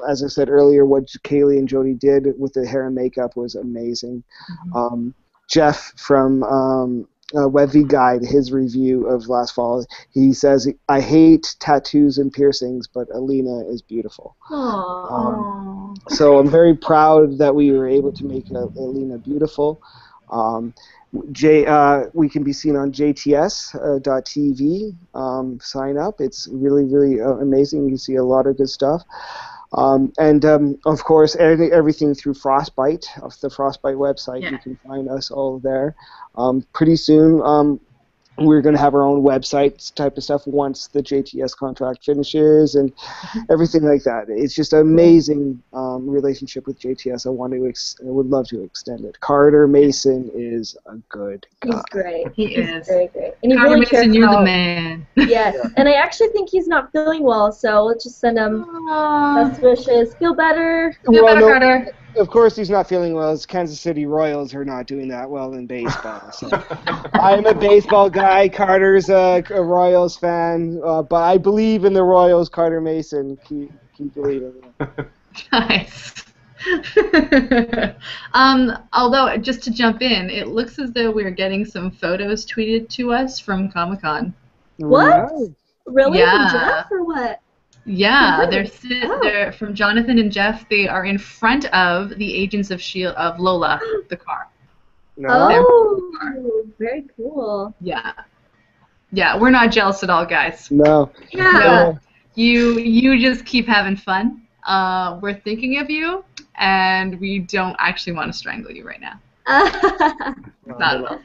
Speaker 1: As I said earlier, what Kaylee and Jody did with the hair and makeup was amazing.
Speaker 3: Mm-hmm.
Speaker 1: Jeff from Webby Guide, his review of Last Fall, he says, I hate tattoos and piercings, but Alina is beautiful. So I'm very proud that we were able to make Alina beautiful. We can be seen on jts.tv. Sign up. It's really, really amazing. You can see a lot of good stuff. Of course, everything through Frostbite, off the Frostbite website. You can find us all there. Pretty soon, we're going to have our own website type of stuff once the JTS contract finishes and everything like that. It's just an amazing relationship with JTS. I would love to extend it. Carter Mason is a good guy.
Speaker 2: He's great.
Speaker 3: He's
Speaker 2: very great. And he
Speaker 3: Carter
Speaker 2: really
Speaker 3: Mason,
Speaker 2: cares
Speaker 3: you're
Speaker 2: about,
Speaker 3: the man.
Speaker 2: Yes. And I actually think he's not feeling well, so let's just send him best wishes. Feel better.
Speaker 3: Feel better, Carter.
Speaker 1: Of course he's not feeling well. His Kansas City Royals are not doing that well in baseball. So. I'm a baseball guy. Carter's a Royals fan. But I believe in the Royals, Carter Mason. Keep believing.
Speaker 3: Nice. Although, just to jump in, it looks as though we're getting some photos tweeted to us from Comic-Con.
Speaker 2: What?
Speaker 1: Right.
Speaker 2: Really?
Speaker 3: Yeah.
Speaker 2: From Jeff or what?
Speaker 3: Yeah, they're from Jonathan and Jeff. They are in front of the Agents of S.H.I.E.L.D. of Lola, the car.
Speaker 2: Oh, very cool.
Speaker 3: Yeah. Yeah, we're not jealous at all, guys.
Speaker 1: No.
Speaker 2: Yeah.
Speaker 3: No. You just keep having fun. We're thinking of you, and we don't actually want to strangle you right now. Not at all.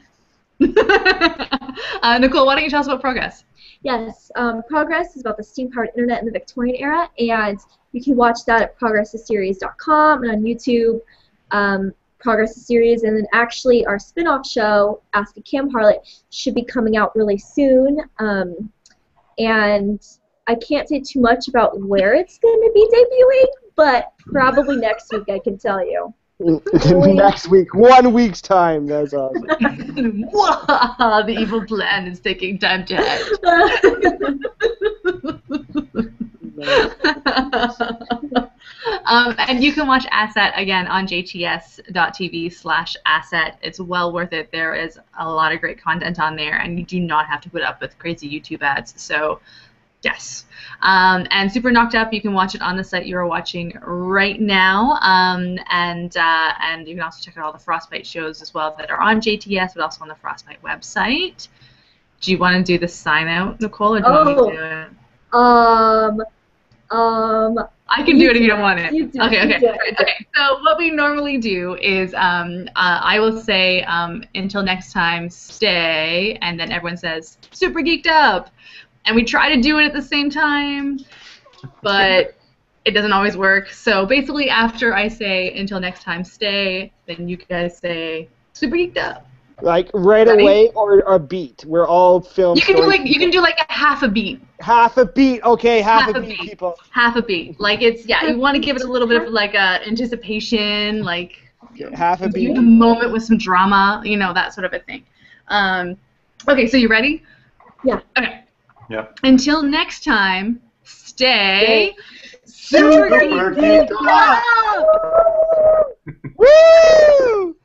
Speaker 3: Nicole, why don't you tell us about Progress?
Speaker 2: Yes, Progress is about the steam-powered internet in the Victorian era, and you can watch that at progresstheseries.com and on YouTube, Progress the Series, and then actually our spin-off show, Ask a Cam Harlot, should be coming out really soon, and I can't say too much about where it's going to be debuting, but probably next week I can tell you.
Speaker 1: Next week, 1 week's time. That's awesome.
Speaker 3: Wow, the evil plan is taking time to hatch. And you can watch Asset again on jts.tv/asset. It's well worth it. There is a lot of great content on there, and you do not have to put up with crazy YouTube ads. So, yes. And Super Knocked Up, you can watch it on the site you are watching right now. And you can also check out all the Frostbite shows as well that are on JTS, but also on the Frostbite website. Do you want to do the sign out, Nicole, or do you want me to do it? I can do it if you don't want it. Okay. So what we normally do is I will say until next time, stay, and then everyone says Super Geeked Up. And we try to do it at the same time, but it doesn't always work. So basically, after I say until next time, stay, then you guys say Super Geeked Up.
Speaker 1: Like right away or a beat. We're all filmed.
Speaker 3: You can do like a half a beat.
Speaker 1: Half a beat. Okay, half a beat, people.
Speaker 3: Half a beat. Like it's you want to give it a little bit of like anticipation, like
Speaker 1: half a beat.
Speaker 3: A moment with some drama, that sort of a thing. Okay, so you ready?
Speaker 2: Yeah.
Speaker 3: Okay.
Speaker 6: Yeah.
Speaker 3: Until next time, stay
Speaker 6: super geeked up.
Speaker 1: Woo!